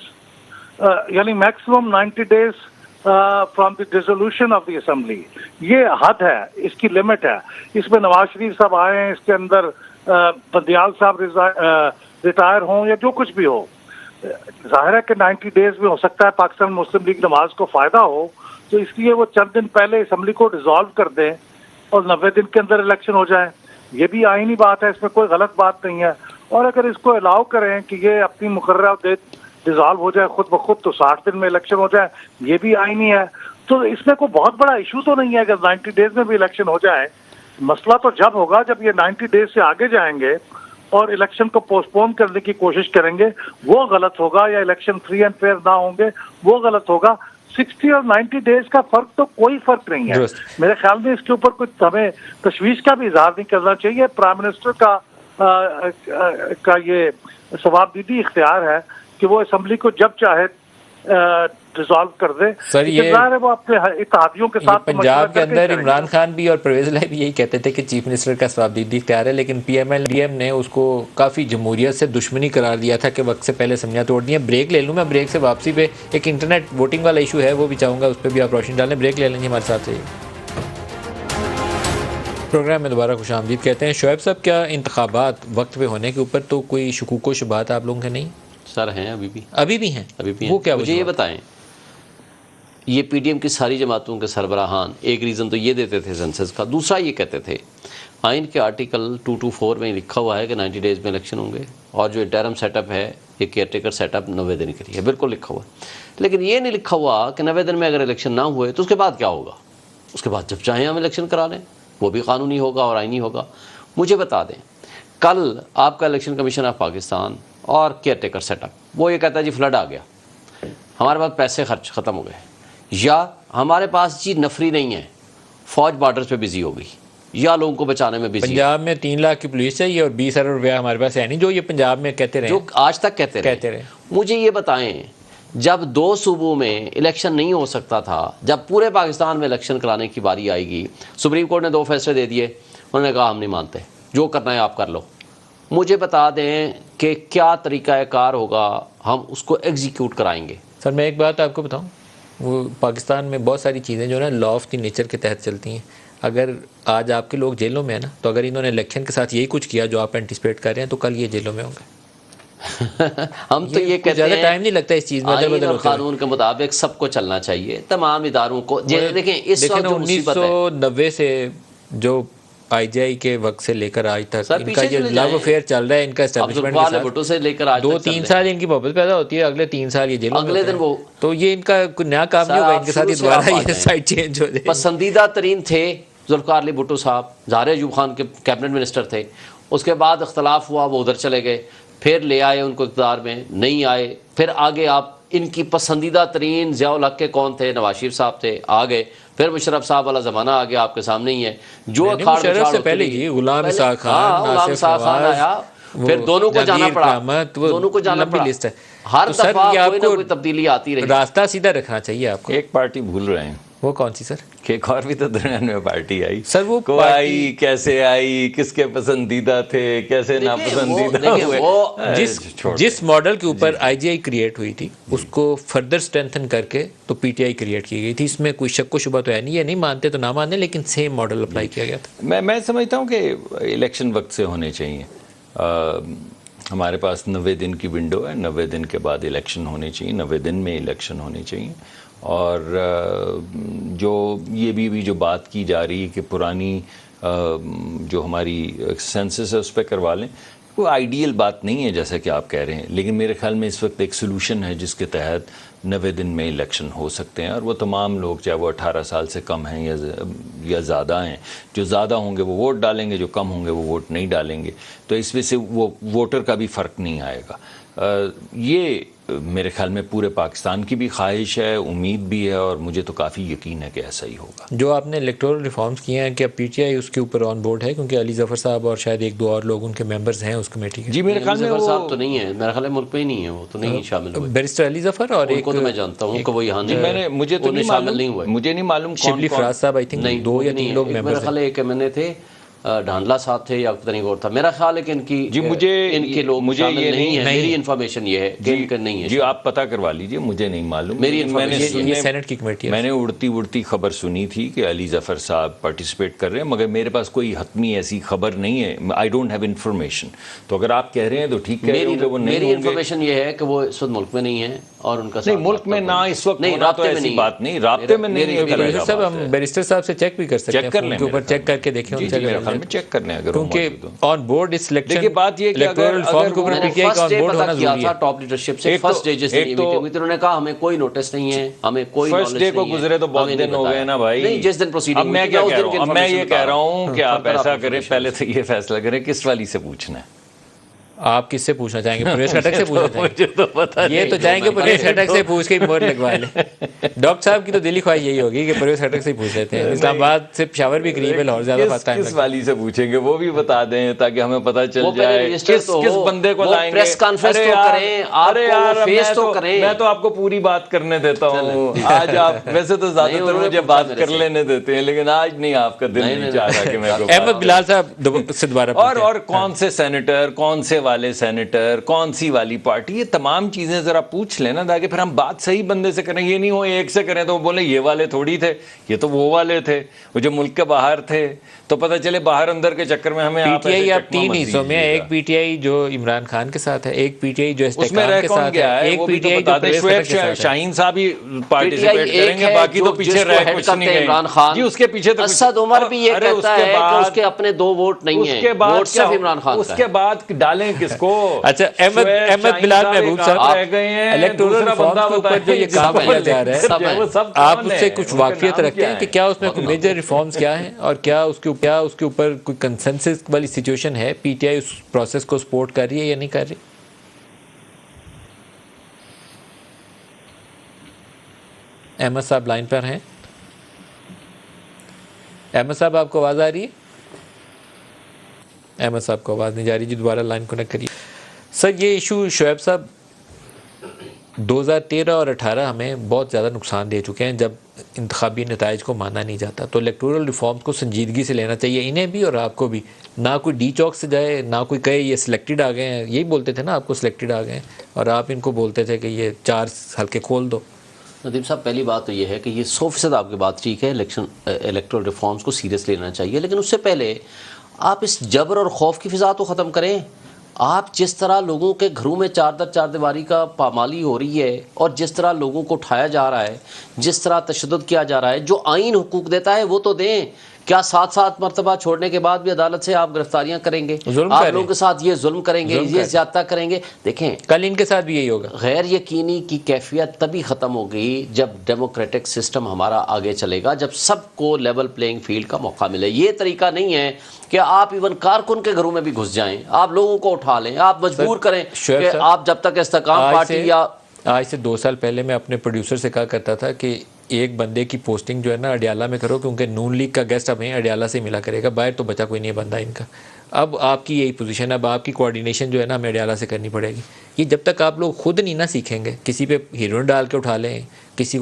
यानी maximum 90 days from the dissolution of the assembly, ये हद है, इसकी लिमिट है। इसमें नवाज शरीफ साहब आए हैं, इसके अंदर बंदयाल साहब रिटायर हों या जो कुछ भी हो, जाहिर है कि 90 डेज में हो सकता है पाकिस्तान मुस्लिम लीग नवाज को फायदा हो, तो इसलिए वो चंद दिन पहले असेंबली को डिसॉल्व कर दें और 90 दिन के अंदर इलेक्शन हो जाए। ये भी आईनी बात है, इसमें कोई गलत बात नहीं है। और अगर इसको अलाउ करें कि ये अपनी मुकर्रर डेट डिसॉल्व हो जाए खुद ब खुद, तो 60 दिन में इलेक्शन हो जाए, ये भी आईनी है। तो इसमें कोई बहुत बड़ा इशू तो नहीं है अगर 90 डेज में भी इलेक्शन हो जाए। मसला तो जब होगा जब ये 90 डेज से आगे जाएंगे और इलेक्शन को पोस्टपोन करने की कोशिश करेंगे, वो गलत होगा, या इलेक्शन फ्री एंड फेयर ना होंगे, वो गलत होगा। 60 और 90 डेज का फर्क तो कोई फर्क नहीं है। मेरे ख्याल में इसके ऊपर कुछ हमें तशवीश का भी इजहार नहीं करना चाहिए। प्राइम मिनिस्टर का ये सवाबदीदी इख्तियार है कि वो असेंबली को जब चाहे डिसॉल्व कर दे। सर, ये जाहिर है वो अपने इत्तेहादियों के साथ पंजाब के अंदर इमरान खान भी और परवेज इलाही भी यही कहते थे कि चीफ मिनिस्टर का जवाबदेही इख्तियार है, लेकिन पीएमएल-डीएम ने उसको काफ़ी जमहूरियत से दुश्मनी करार दिया था कि वक्त से पहले असम्बलियाँ तोड़ दी हैं। ब्रेक ले लूँ मैं, ब्रेक से वापसी पे एक इंटरनेट वोटिंग वाला इशू है, वो भी चाहूँगा उस पर भी आप रोशनी डालें। ब्रेक ले लेंगे हमारे साथ से। प्रोग्राम में दोबारा खुशामदीद कहते हैं। शोएब साहब, क्या इंतखाबात वक्त पे होने के ऊपर तो कोई शुकूक व शुबहात आप लोगों के नहीं? सर हैं, अभी भी हैं। वो क्या मुझे ये बताएं, ये पीडीएम की सारी जमातों के सरबराहान एक रीज़न तो ये देते थे सेंसस का, दूसरा ये कहते थे आइन के आर्टिकल 224 में लिखा हुआ है कि 90 डेज़ में इलेक्शन होंगे, और जो इंटरिम सेटअप है, ये केयरटेकर सेटअप 90 दिन के लिए है, बिल्कुल लिखा हुआ। लेकिन ये नहीं लिखा हुआ कि 90 दिन में अगर इलेक्शन ना हुए तो उसके बाद क्या होगा। उसके बाद जब चाहें हम इलेक्शन करा लें, वो भी कानूनी होगा और आइनी होगा। मुझे बता दें, कल आपका इलेक्शन कमीशन ऑफ पाकिस्तान और केयरटेकर सेटअप वो ये कहता है जी फ्लड आ गया, हमारे पास पैसे खर्च ख़त्म हो गए, या हमारे पास जी नफरी नहीं है, फौज बॉर्डर्स पे बिजी हो गई, या लोगों को बचाने में बिजी। पंजाब में 3 लाख की पुलिस चाहिए और 20 अरब रुपया हमारे पास है नहीं, जो ये पंजाब में कहते रहे, जो आज तक कहते रहे। मुझे ये बताएं, जब 2 सूबों में इलेक्शन नहीं हो सकता था, जब पूरे पाकिस्तान में इलेक्शन कराने की बारी आएगी, सुप्रीम कोर्ट ने 2 फैसले दे दिए, उन्होंने कहा हम नहीं मानते, जो करना है आप कर लो। मुझे बता दें कि क्या तरीक़ाकार होगा, हम उसको एग्जीक्यूट कराएंगे। सर, मैं एक बात आपको बताऊं, वो पाकिस्तान में बहुत सारी चीज़ें जो है ना लॉ ऑफ द नेचर के तहत चलती हैं। अगर आज आपके लोग जेलों में है ना, तो अगर इन्होंने इलेक्शन के साथ यही कुछ किया जो आप एंटिसिपेट कर रहे हैं, तो कल ये जेलों में होंगे। हम तो ये कहते हैं ज़्यादा टाइम नहीं लगता इस चीज़ में, आईन और कानून के मुताबिक सबको चलना चाहिए, तमाम इदारों को। देखें, इस वक्त 1990 से जो आईजीआई के वक्त से लेकर आज तक इनका ये लव अफेयर चल रहा है, इनका एस्टैब्लिशमेंट के साथ भुट्टो से लेकर आज 2-3 साल इनकी मोहब्बत पैदा होती है, अगले 3 साल ये जेलों में अगले दिन वो, तो ये इनका कोई नया काम नहीं होगा इनके साथ, ये दोबारा ये साइड चेंज हो जाए। पसंदीदा तरीन थे जुल्फ़िकार अली भुट्टो साहब, ज़ाहिर अयूब खान के कैबिनेट मिनिस्टर थे, उसके बाद इख्तलाफ हुआ, वो उधर चले गए, फिर ले आए उनको इक़्तिदार में, नहीं आए, फिर आगे आप इनकी पसंदीदा तरीन ज़ियाउल हक के कौन थे, नवाज शरीफ साहब थे, आ गए, फिर मुशर्रफ साहब वाला ज़माना आ गया, आपके सामने ही है। जो मुशर्रफ से पहले ही गुलाम इसाक खान आया, फिर दोनों को जाना पड़ा, दोनों को जाना पड़ा, लिस्ट है। हर दफा कोई ना कोई तब्दीली आती रही। रास्ता सीधा रखना चाहिए आपको। एक पार्टी भूल रहे हैं, वो कौन सी सर? कि एक और भी तो दरमियान में पार्टी आई सर, वो को आई, कैसे आई, किसके पसंदीदा थे, कैसे नापसंदीदा हुए। जिस मॉडल के ऊपर आईजीआई क्रिएट हुई थी उसको फर्दर स्ट्रेंथन करके तो पीटीआई क्रिएट की गई थी, इसमें कोई शक व शुबा तो है नहीं, ये नहीं मानते तो ना माने, लेकिन सेम मॉडल अप्लाई किया गया था। मैं समझता हूँ कि इलेक्शन वक्त से होने चाहिए। हमारे पास 90 दिन की विंडो है, 90 दिन के बाद इलेक्शन होने चाहिए, 90 दिन में इलेक्शन होने चाहिए। और जो ये भी जो बात की जा रही है कि पुरानी जो हमारी सेंसस है उस पर करवा लें, वो आइडियल बात नहीं है जैसा कि आप कह रहे हैं, लेकिन मेरे ख्याल में इस वक्त एक सोल्यूशन है जिसके तहत 90 दिन में इलेक्शन हो सकते हैं। और वो तमाम लोग, चाहे वो 18 साल से कम हैं या ज़्यादा हैं, जो ज़्यादा होंगे वो वोट डालेंगे, जो कम होंगे वो वोट नहीं डालेंगे, तो इस वजह से वो वोटर का भी फ़र्क नहीं आएगा। ये मेरे ख्याल में पूरे पाकिस्तान की भी ख्वाहिश है, उम्मीद भी है, और मुझे तो काफ़ी यकीन है कि ऐसा ही होगा। जो आपने इलेक्टोरल रिफॉर्म्स किए हैं, क्या पीटीआई उसके ऊपर ऑन बोर्ड है? क्योंकि अली जफर साहब और शायद 1-2 और लोग उनके मेंबर्स हैं उस कमेटी के। जी, मेरे ख्याल में वो साहब तो नहीं है, मेरे ख्याल में मुल्क में ही नहीं है, वो तो नहीं शामिल हुए। बैरिस्टर अली जफर और एक को तो मैं जानता हूँ, वो यहाँ नहीं, मुझे तो शामिल नहीं हुए, मुझे नहीं मालूम। शिबली फराज साहब आई थिंक 2 या 3 लोग मेंबर्स हैं। मेरे ख्याल है एक एमएनए थे, ढांडला साहब थे या पता नहीं और था। मेरा ख्याल है कि इनकी इनके लोग मुझे ये नहीं है, मेरी इन्फॉर्मेशन ये है कि इनका नहीं है। जी, आप पता करवा लीजिए, मुझे नहीं मालूम। मेरी ये सेनेट की कमेटी है। मैंने उड़ती खबर सुनी थी कि अली जफर साहब पार्टिसिपेट कर रहे हैं, मगर मेरे पास कोई हतमी ऐसी खबर नहीं है। I don't have information. तो अगर आप कह रहे हैं तो ठीक है। मेरी इन्फॉर्मेशन ये है कि वो इस वक्त मुल्क में नहीं है और उनका नहीं, मुल्क में ना इस वक्त नहीं, राब्ते में नहीं, बात नहीं, राब्ते में नहीं। हम बैरिस्टर साहब से चेक भी कर सकते हैं, उनके ऊपर चेक करके देखें, चेक करने अगर क्योंकि ऑन बोर्ड इस इलेक्शन। देखिए, बात ये कि इलेक्टोरल रिफॉर्म के ऊपर पीटीआई का ऑन बोर्ड होना जरूरी है। टॉप लीडरशिप से फर्स्ट डे जिस दिन उन्होंने कहा हमें कोई नोटिस नहीं है, हमें कोई नॉलेज नहीं है। फर्स्ट डे को गुजरे तो बहुत दिन हो गए ना भाई। नहीं, जिस दिन प्रोसीडिंग। अब मैं क्या कह रहा हूं, मैं ये कह रहा हूं कि आप ऐसा करें, पहले तो ये फैसला करें किस वाली से पूछना है। आप किससे पूछना चाहेंगे? प्रवेश खटक से पूछना चाहेंगे? मुझे तो पता ये नहीं। तो चाहेंगे प्रवेश खटक से पूछ के ही मोहर लगवा ले। डॉक्टर साहब की तो दिली ख्वाहिश यही होगी कि प्रवेश खटक से ही पूछ लेते हैं। इस्लामाबाद से पेशावर भी करीब है, लाहौर ज्यादा पता है। किस वाली से पूछेंगे वो भी बता दें ताकि हमें पता चल वो पहले जाए रजिस्टर किस तो किस हो, बंदे को वो लाएंगे। प्रेस कॉन्फ्रेंस अरे तो यार, करें, अरे आपको यार, फेस तो करें। मैं तो आपको पूरी बात करने देता हूँ आज। आप वैसे तो ज्यादातर उन्होंने मुझे पूछा बात मेरे कर से। लेने देते हैं, लेकिन आज नहीं, आपका दिल नहीं चाह रहा कि मैं अहमद बिलाल साहब से दोबारा और कौन से सेनेटर, कौन से वाले सेनेटर, कौन सी वाली पार्टी, ये तमाम चीजें जरा पूछ लेना ताकि फिर हम बात सही बंदे से करें। ये नहीं हो एक से करें तो वो बोले ये वाले थोड़ी थे, ये तो वो वाले थे, वो जो मुल्क के बाहर थे, तो पता चले बाहर अंदर के चक्कर में हमें आप पीटीआई ऐसे अब चकमा 3 मत हिस्सों में है। दीजिएगा। एक पीटीआई जो इमरान खान के साथ है, एक पीटीआई जो उसमें इस्तेकाम रह के कौन साथ गया है, है एक वो भी तो पीटीआई बता जो दें। प्रवेश शुएब खटक के साथ है। शाहीन साहब ही पार्टिसिपेट PTI एक करेंगे, है बाकी तो पीछे जिसको रह हेड कुछ करते नहीं हैं गए। इमरान खान। जी उसके पीछे तो असद उमर भी ये अरे कहता उसके है कि बाद- उसके अपने 2 वोट नहीं है, उसके बाद वोट सिर्फ इमरान खान का उसके है। बाद डालें किसको? अच्छा, अहमद शाहीन बिलाल साहब महबूब एक साहब, आप रह गए हैं, इलेक्टोरल दूसरा रिफॉर्म्स बंदा के ऊपर बताएं जो ये काम जिसको किया जा रहा है, सब है। वो सब आप कौन उससे है? कुछ उनका वाकफियत नाम रखते हैं कि क्या उसमें कोई मेजर रिफॉर्म्स क्या हैं और क्या उसके ऊपर कोई कंसेंसस वाली सिचुएशन है? पीटीआई उस प्रोसेस को सपोर्ट कर रही है या नहीं कर रही? अहमद साहब लाइन पर हैं? अहमद साहब आपको आवाज़ आ रही है? अहमद साहब को आवाज़ नहीं जा रही जी, दोबारा लाइन कनेक्ट करिए। सर ये इशू शुएब साहब 2013 और 18 हमें बहुत ज़्यादा नुकसान दे चुके हैं जब इंतखाबी नताइज को माना नहीं जाता। तो इलेक्टोरल रिफॉर्म्स को संजीदगी से लेना चाहिए, इन्हें भी और आपको भी। ना कोई डी चौक से जाए, ना कोई कहे ये सिलेक्टेड आ गए हैं, यही बोलते थे ना आपको सिलेक्टेड आ गए हैं, और आप इनको बोलते थे कि ये 4 हल्के खोल दो। नदीम साहब, पहली बात तो ये है कि ये 100% आपकी बात ठीक है, इलेक्टोरल रिफॉर्म्स को सीरियस लेना चाहिए, लेकिन उससे पहले आप इस जबर और खौफ की फ़िज़ा तो ख़त्म करें। आप जिस तरह लोगों के घरों में चार दीवारी का पामाली हो रही है और जिस तरह लोगों को उठाया जा रहा है, जिस तरह तशद्दुद किया जा रहा है, जो आइन हुकूक देता है वो तो दें। क्या 7 मरतबा छोड़ने के बाद भी अदालत से आप गिरफ्तारियां करेंगे, आप लोगों के साथ ये जुल्म करेंगे, ये ज्यादता करेंगे? देखें, कल इनके साथ भी यही होगा। गैर यकीनी की कैफियत तभी ख़त्म होगी जब डेमोक्रेटिक सिस्टम हमारा आगे चलेगा, जब सबको लेवल प्लेइंग फील्ड का मौका मिले। ये तरीका नहीं है कि आप इवन कारकुन के घरों में भी घुस जाएं, आप लोगों को उठा लें, आप मजबूर करें कि आप जब तक इस्तेकाम पार्टी या आज से 2 साल पहले मैं अपने प्रोड्यूसर से कहा करता था कि एक बंदे की पोस्टिंग जो है ना अडियाला में करो, क्योंकि नून लीग का गेस्ट अब अडियाला से मिला करेगा, बाहर तो बचा कोई नहीं है बंदा इनका। अब आपकी यही पोजीशन है, अब आपकी कोऑर्डिनेशन जो है ना हमें अडियाला से करनी पड़ेगी। ये जब तक आप लोग खुद नहीं ना सीखेंगे, किसी पे हीरोइन डाल के उठा लें, किसी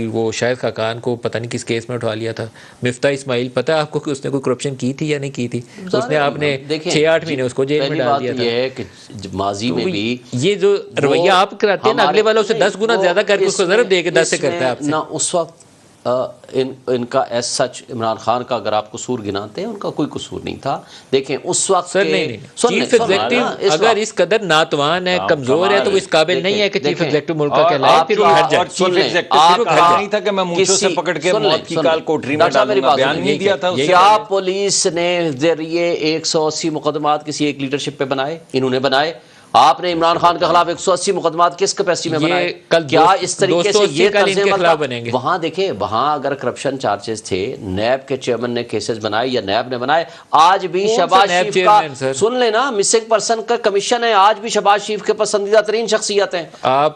वो शायद खाकान को पता नहीं किस केस में उठा लिया था, मिफ्ता इस्माइल, पता है आपको कि उसने कोई करप्शन की थी या नहीं की थी? तो उसने आपने 6-8 महीने उसको जेल में डाल दिया था। ये है कि माजी में भी ये जो रवैया आप कराते हैं ना, अगले वाला उसे 10 गुना ज्यादा करके उसको ज़रब दे के 10 से करता है आपसे ना। उस वक्त इनका एज सच इमरान खान का अगर आप कसूर गिनाते हैं, उनका कोई कसूर नहीं था। देखें उस वक्त सर नहीं, चीफ एग्जीक्यूटिव अगर इस कदर नातवान है, कमजोर है, तो वो इस काबिल नहीं है कि चीफ एग्जीक्टिव मुल्क का कहलाए, फिर वो हट जाए। चीफ एग्जीक्टिव का नहीं था कि मैं मूंछों से पकड़ के मौत की काल कोठरी में डालूंगा, बयान नहीं दिया था। क्या पुलिस ने जरिए 180 मुकदमात किसी एक लीडरशिप पे बनाए? इन्होंने बनाए। आपने इमरान खान के खिलाफ 180 मुकदमात किस कैपेसिटी में बनाए? क्या इस तरीके से ये खिलाफ बनेंगे? वहां देखें, वहां अगर करप्शन चार्जेस थे, नैब के चेयरमैन ने केसेस बनाए या नैब ने बनाए, आज भी शहबाज शरीफ का सुन लेना, मिसिंग पर्सन का कमीशन है, आज भी शहबाज शरीफ के पसंदीदा तरीन शख्सियत हैं।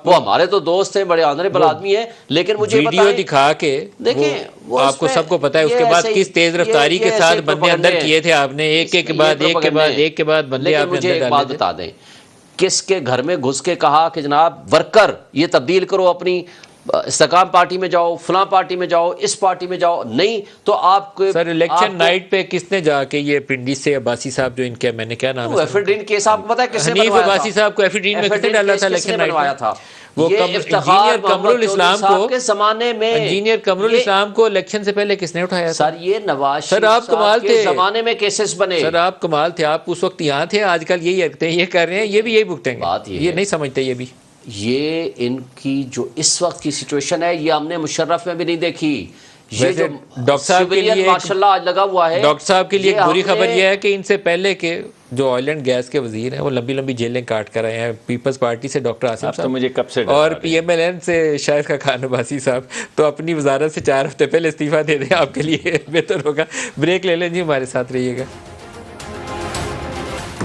वो हमारे तो दोस्त हैं, बड़े ऑनरेबल आदमी है, लेकिन मुझे वीडियो दिखा के देखें, आपको सबको पता है उसके बाद किस तेज रफ्तारी के साथ बंदे अंदर किए थे आपने, एक के बाद एक के बाद बंदे आपने मुझे एक बात बता दें, किसके घर में घुस के कहा कि जनाब वर्कर ये तब्दील करो, अपनी इस्तेकाम पार्टी में जाओ, फलां पार्टी में जाओ, इस पार्टी में जाओ? नहीं तो आपको सर इलेक्शन नाइट पे किसने जाके ये पिंडी से अब्बासी साहब जो इनके, मैंने क्या नाम है, एफिडीन केस आपको पता है किसने हनीफ बनवाया था? अब्बासी साहब को एफिडीन में किसने डाला था इलेक्शन नाइट बनवाया था? वो इंजीनियर कमरुल इस्लाम को के जमाने में, इंजीनियर कमरुल इस्लाम को इलेक्शन से पहले किसने उठाया? सर ये नवाज सर आप कमाल थे, जमाने में केसेस बने। सर आप कमाल थे, आप उस वक्त यहाँ थे, आजकल यही रखते हैं, ये कर रहे हैं, ये भी यही भुगतेंगे। बात ये नहीं समझते, ये भी ये इनकी जो इस वक्त की सिचुएशन है, ये हमने मुशर्रफ में भी नहीं देखी। ये जो डॉक्टर साहब के लिए माशाल्लाह आज लगा हुआ है, डॉक्टर साहब के लिए एक बुरी खबर यह है कि इनसे पहले के जो ऑयल एंड गैस के वजीर हैं वो लंबी लंबी जेलें काट कर आए हैं। पीपल्स पार्टी से डॉक्टर आसिम साहब, तो मुझे कब से और पीएमएलएन से शायद का खान अब्बासी साहब, तो अपनी वजारत से 4 हफ्ते पहले इस्तीफा दे दें, आपके लिए बेहतर होगा। ब्रेक ले लें जी, हमारे साथ रहिएगा।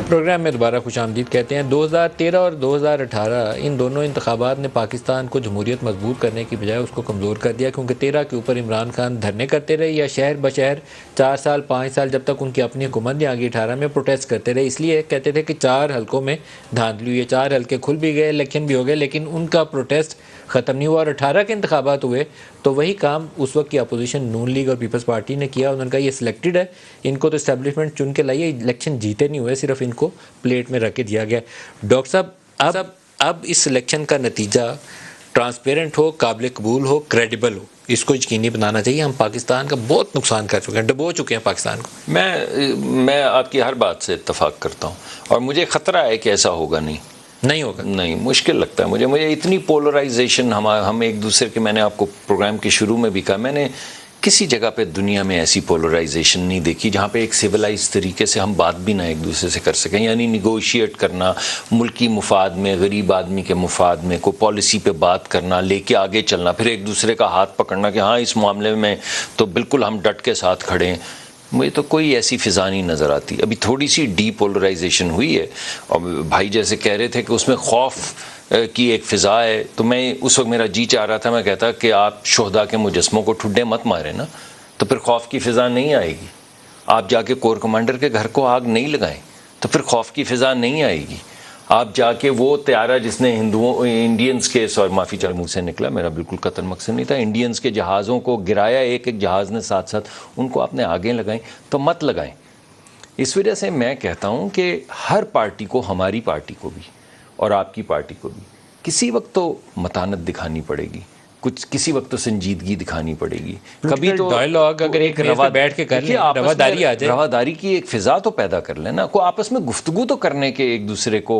प्रोग्राम में दोबारा खुशामदीद कहते हैं। 2013 और 2018 इन दोनों इंतखाबात ने पाकिस्तान को जमहूरियत मजबूत करने की बजाय उसको कमज़ोर कर दिया, क्योंकि 13 के ऊपर इमरान खान धरने करते रहे या शहर बशहर 4 साल 5 साल जब तक उनकी अपनी हुकूमत नहीं आ गई 18 में प्रोटेस्ट करते रहे। इसलिए कहते थे कि 4 हलकों में धांधली हुई है, 4 हलके खुल भी गए, इलेक्शन भी हो गए, लेकिन उनका प्रोटेस्ट ख़त्म नहीं हुआ। और 18 के इंतखाबात हुए तो वही काम उस वक्त की अपोजिशन नून लीग और पीपल्स पार्टी ने किया। उन्होंने कहा ये सिलेक्टेड है, इनको तो इस्टेब्लिशमेंट चुन के लाइए, इलेक्शन जीते नहीं हुए, सिर्फ इनको प्लेट में रख के दिया गया। डॉक्टर साहब अब इस सिलेक्शन का नतीजा ट्रांसपेरेंट हो, काबिल कबूल हो, क्रेडिबल हो, इसको यकीनी बनाना चाहिए। हम पाकिस्तान का बहुत नुकसान कर चुके हैं, डुबो चुके हैं पाकिस्तान को। मैं आपकी हर बात से इत्तफाक करता हूँ और मुझे ख़तरा है कि ऐसा होगा नहीं होगा, नहीं, मुश्किल लगता है मुझे इतनी पोलराइजेशन हम एक दूसरे के, मैंने आपको प्रोग्राम के शुरू में भी कहा, मैंने किसी जगह पे दुनिया में ऐसी पोलराइजेशन नहीं देखी जहाँ पे एक सिविलाइज तरीके से हम बात भी ना एक दूसरे से कर सकें, यानी निगोशिएट करना, मुल्की मुफाद में, गरीब आदमी के मुफाद में, को पॉलिसी पे बात करना, लेके आगे चलना, फिर एक दूसरे का हाथ पकड़ना कि हाँ इस मामले में तो बिल्कुल हम डट के साथ खड़े हैं। मुझे तो कोई ऐसी फ़िज़ा नहीं नज़र आती। अभी थोड़ी सी डीपोलराइजेशन हुई है और भाई जैसे कह रहे थे कि उसमें खौफ की एक फ़िज़ा है, तो मैं उस वक्त मेरा जी चाह रहा था, मैं कहता कि आप शोहदा के मुजस्मों को ठुड्डे मत मारें ना, तो फिर खौफ की फ़िज़ा नहीं आएगी। आप जाके कोर कमांडर के घर को आग नहीं लगाएं तो फिर खौफ की फ़िज़ा नहीं आएगी। आप जाके वो त्यारा जिसने इंडियंस के, सॉरी माफ़ी चाहे मुँह से निकला, मेरा बिल्कुल कतन मकसद नहीं था, इंडियंस के जहाज़ों को गिराया एक एक जहाज़ ने साथ साथ, उनको आपने आगे लगाएं तो मत लगाएं। इस वजह से मैं कहता हूँ कि हर पार्टी को, हमारी पार्टी को भी और आपकी पार्टी को भी किसी वक्त तो मतानत दिखानी पड़ेगी, किसी वक्त तो संजीदगी दिखानी पड़ेगी। कभी तो डायलॉग अगर एक बैठ के कर लें, रवादारी आ जाए, रवादारी की एक फ़िज़ा तो पैदा कर लेना, को आपस में गुफ्तगू तो करने के, एक दूसरे को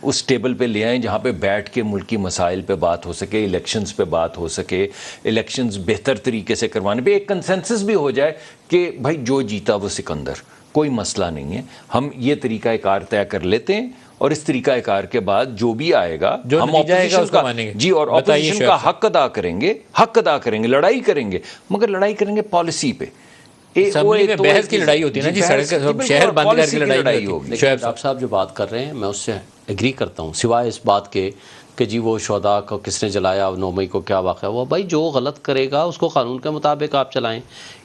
उस टेबल पे ले आएँ जहाँ पे बैठ के मुल्की मसाइल पे बात हो सके, इलेक्शंस पे बात हो सके, इलेक्शंस बेहतर तरीके से करवाने पे एक कंसेंसस भी हो जाए कि भाई जो जीता वो सिकंदर, कोई मसला नहीं है, हम ये तरीका कार तय कर लेते हैं और इस तरीका कार के बाद जो भी आएगा जो हम ऑपोजिशन का मानेंगे जी, और ऑपोजिशन का हक अदा करेंगे, लड़ाई करेंगे, मगर लड़ाई करेंगे पॉलिसी पे। बहस की लड़ाई होती है ना जी, सड़क शहर बंद करके लड़ाई होगी। डॉक्टर साहब जो बात कर रहे हैं मैं उससे एग्री करता हूँ, सिवाय इस बात के कि जी वो शोहदा को किसने जलाया, 9 मई को क्या वाक़या हुआ, भाई जो गलत करेगा उसको कानून के मुताबिक आप चलाएं।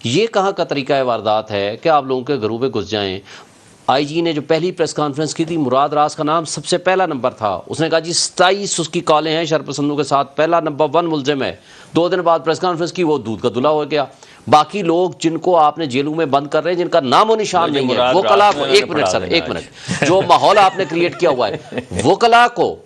ये कहाँ का तरीका वारदात है कि आप लोगों के घरों में घुस जाएं। आईजी ने जो पहली प्रेस कॉन्फ्रेंस की थी, मुराद राज का नाम सबसे पहला नंबर था, उसने कहा जी 27 उसकी कॉलें हैं शरपसंदों के साथ, पहला नंबर 1 मुलजिम है। 2 दिन बाद प्रेस कॉन्फ्रेंस की, वो दूध का धुला हो गया। बाकी लोग जिनको आपने जेलों में बंद कर रहे हैं, जिनका नामो निशान नहीं है, वो कला को, एक मिनट जो माहौल आपने क्रिएट किया हुआ है, वो कला को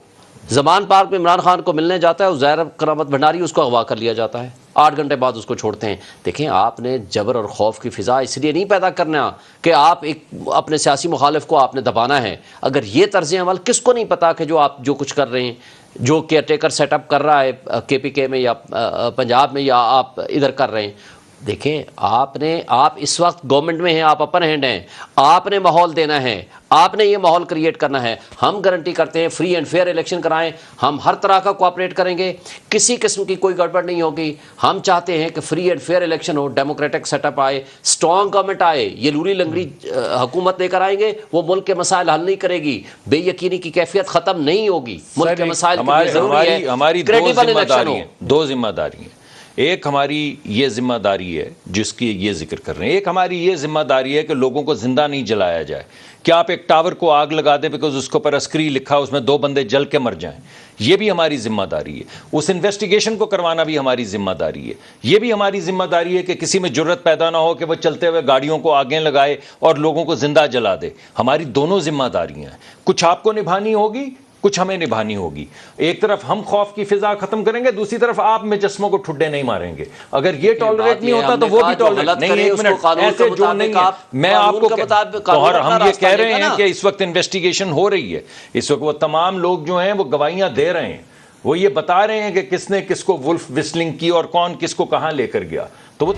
जमान पार्क में इमरान खान को मिलने जाता है, उज़ैर करामत भंडारी, उसको अगवा कर लिया जाता है, 8 घंटे बाद उसको छोड़ते हैं। देखें, आपने जबर और खौफ की फ़िज़ा इसलिए नहीं पैदा करना कि आप एक अपने सियासी मुखालिफ को आपने दबाना है। अगर ये तर्ज़ अमल, किसको नहीं पता कि जो आप जो कुछ कर रहे हैं, जो केयर टेकर सेटअप कर रहा है KPK में या पंजाब में, या आप इधर कर रहे हैं, देखें आप इस वक्त गवर्नमेंट में हैं, आप अपर हैंड हैं, आपने माहौल देना है, आपने ये माहौल क्रिएट करना है। हम गारंटी करते हैं फ्री एंड फेयर इलेक्शन कराएं, हम हर तरह का कोऑपरेट करेंगे, किसी किस्म की कोई गड़बड़ नहीं होगी। हम चाहते हैं कि फ्री एंड फेयर इलेक्शन हो, डेमोक्रेटिक सेटअप आए, स्ट्रॉन्ग गवर्नमेंट आए। ये लूरी लंगड़ी हुकूमत लेकर आएंगे, वो मुल्क के मसाइल हल नहीं करेगी, बेयकीनी की कैफियत ख़त्म नहीं होगी। मुल्क के मसाइल हमारी दो जिम्मेदारी हैं। एक हमारी ये जिम्मेदारी है जिसकी ये जिक्र कर रहे हैं, एक हमारी ये जिम्मेदारी है कि लोगों को जिंदा नहीं जलाया जाए। क्या आप एक टावर को आग लगा दें बिकॉज उसके ऊपर अस्क्री लिखा, उसमें 2 बंदे जल के मर जाएं, ये भी हमारी जिम्मेदारी है। उस इन्वेस्टिगेशन को करवाना भी हमारी जिम्मेदारी है। ये भी हमारी जिम्मेदारी है कि किसी में जुर्रत पैदा ना हो कि वह चलते हुए गाड़ियों को आगे लगाए और लोगों को जिंदा जला दे। हमारी दोनों जिम्मेदारियां हैं, कुछ आपको निभानी होगी, कुछ हमें निभानी होगी। एक तरफ हम खौफ की फिजा खत्म करेंगे, दूसरी तरफ आप मुजस्मों को ठुड्डे नहीं मारेंगे। अगर ये टॉलरेट नहीं होता तो वो भी टॉलरेट नहीं। एक मिनट, ऐसे जो नहीं है, मैं आपको, और हम ये कह रहे हैं कि इस वक्त इन्वेस्टिगेशन हो रही है, इस वक्त वो तमाम लोग जो हैं वो गवाहियां दे रहे हैं, वो ये बता रहे हैं कि किसने किसको वुल्फ विस्लिंग की और कौन किसको कहां लेकर गया। तो वो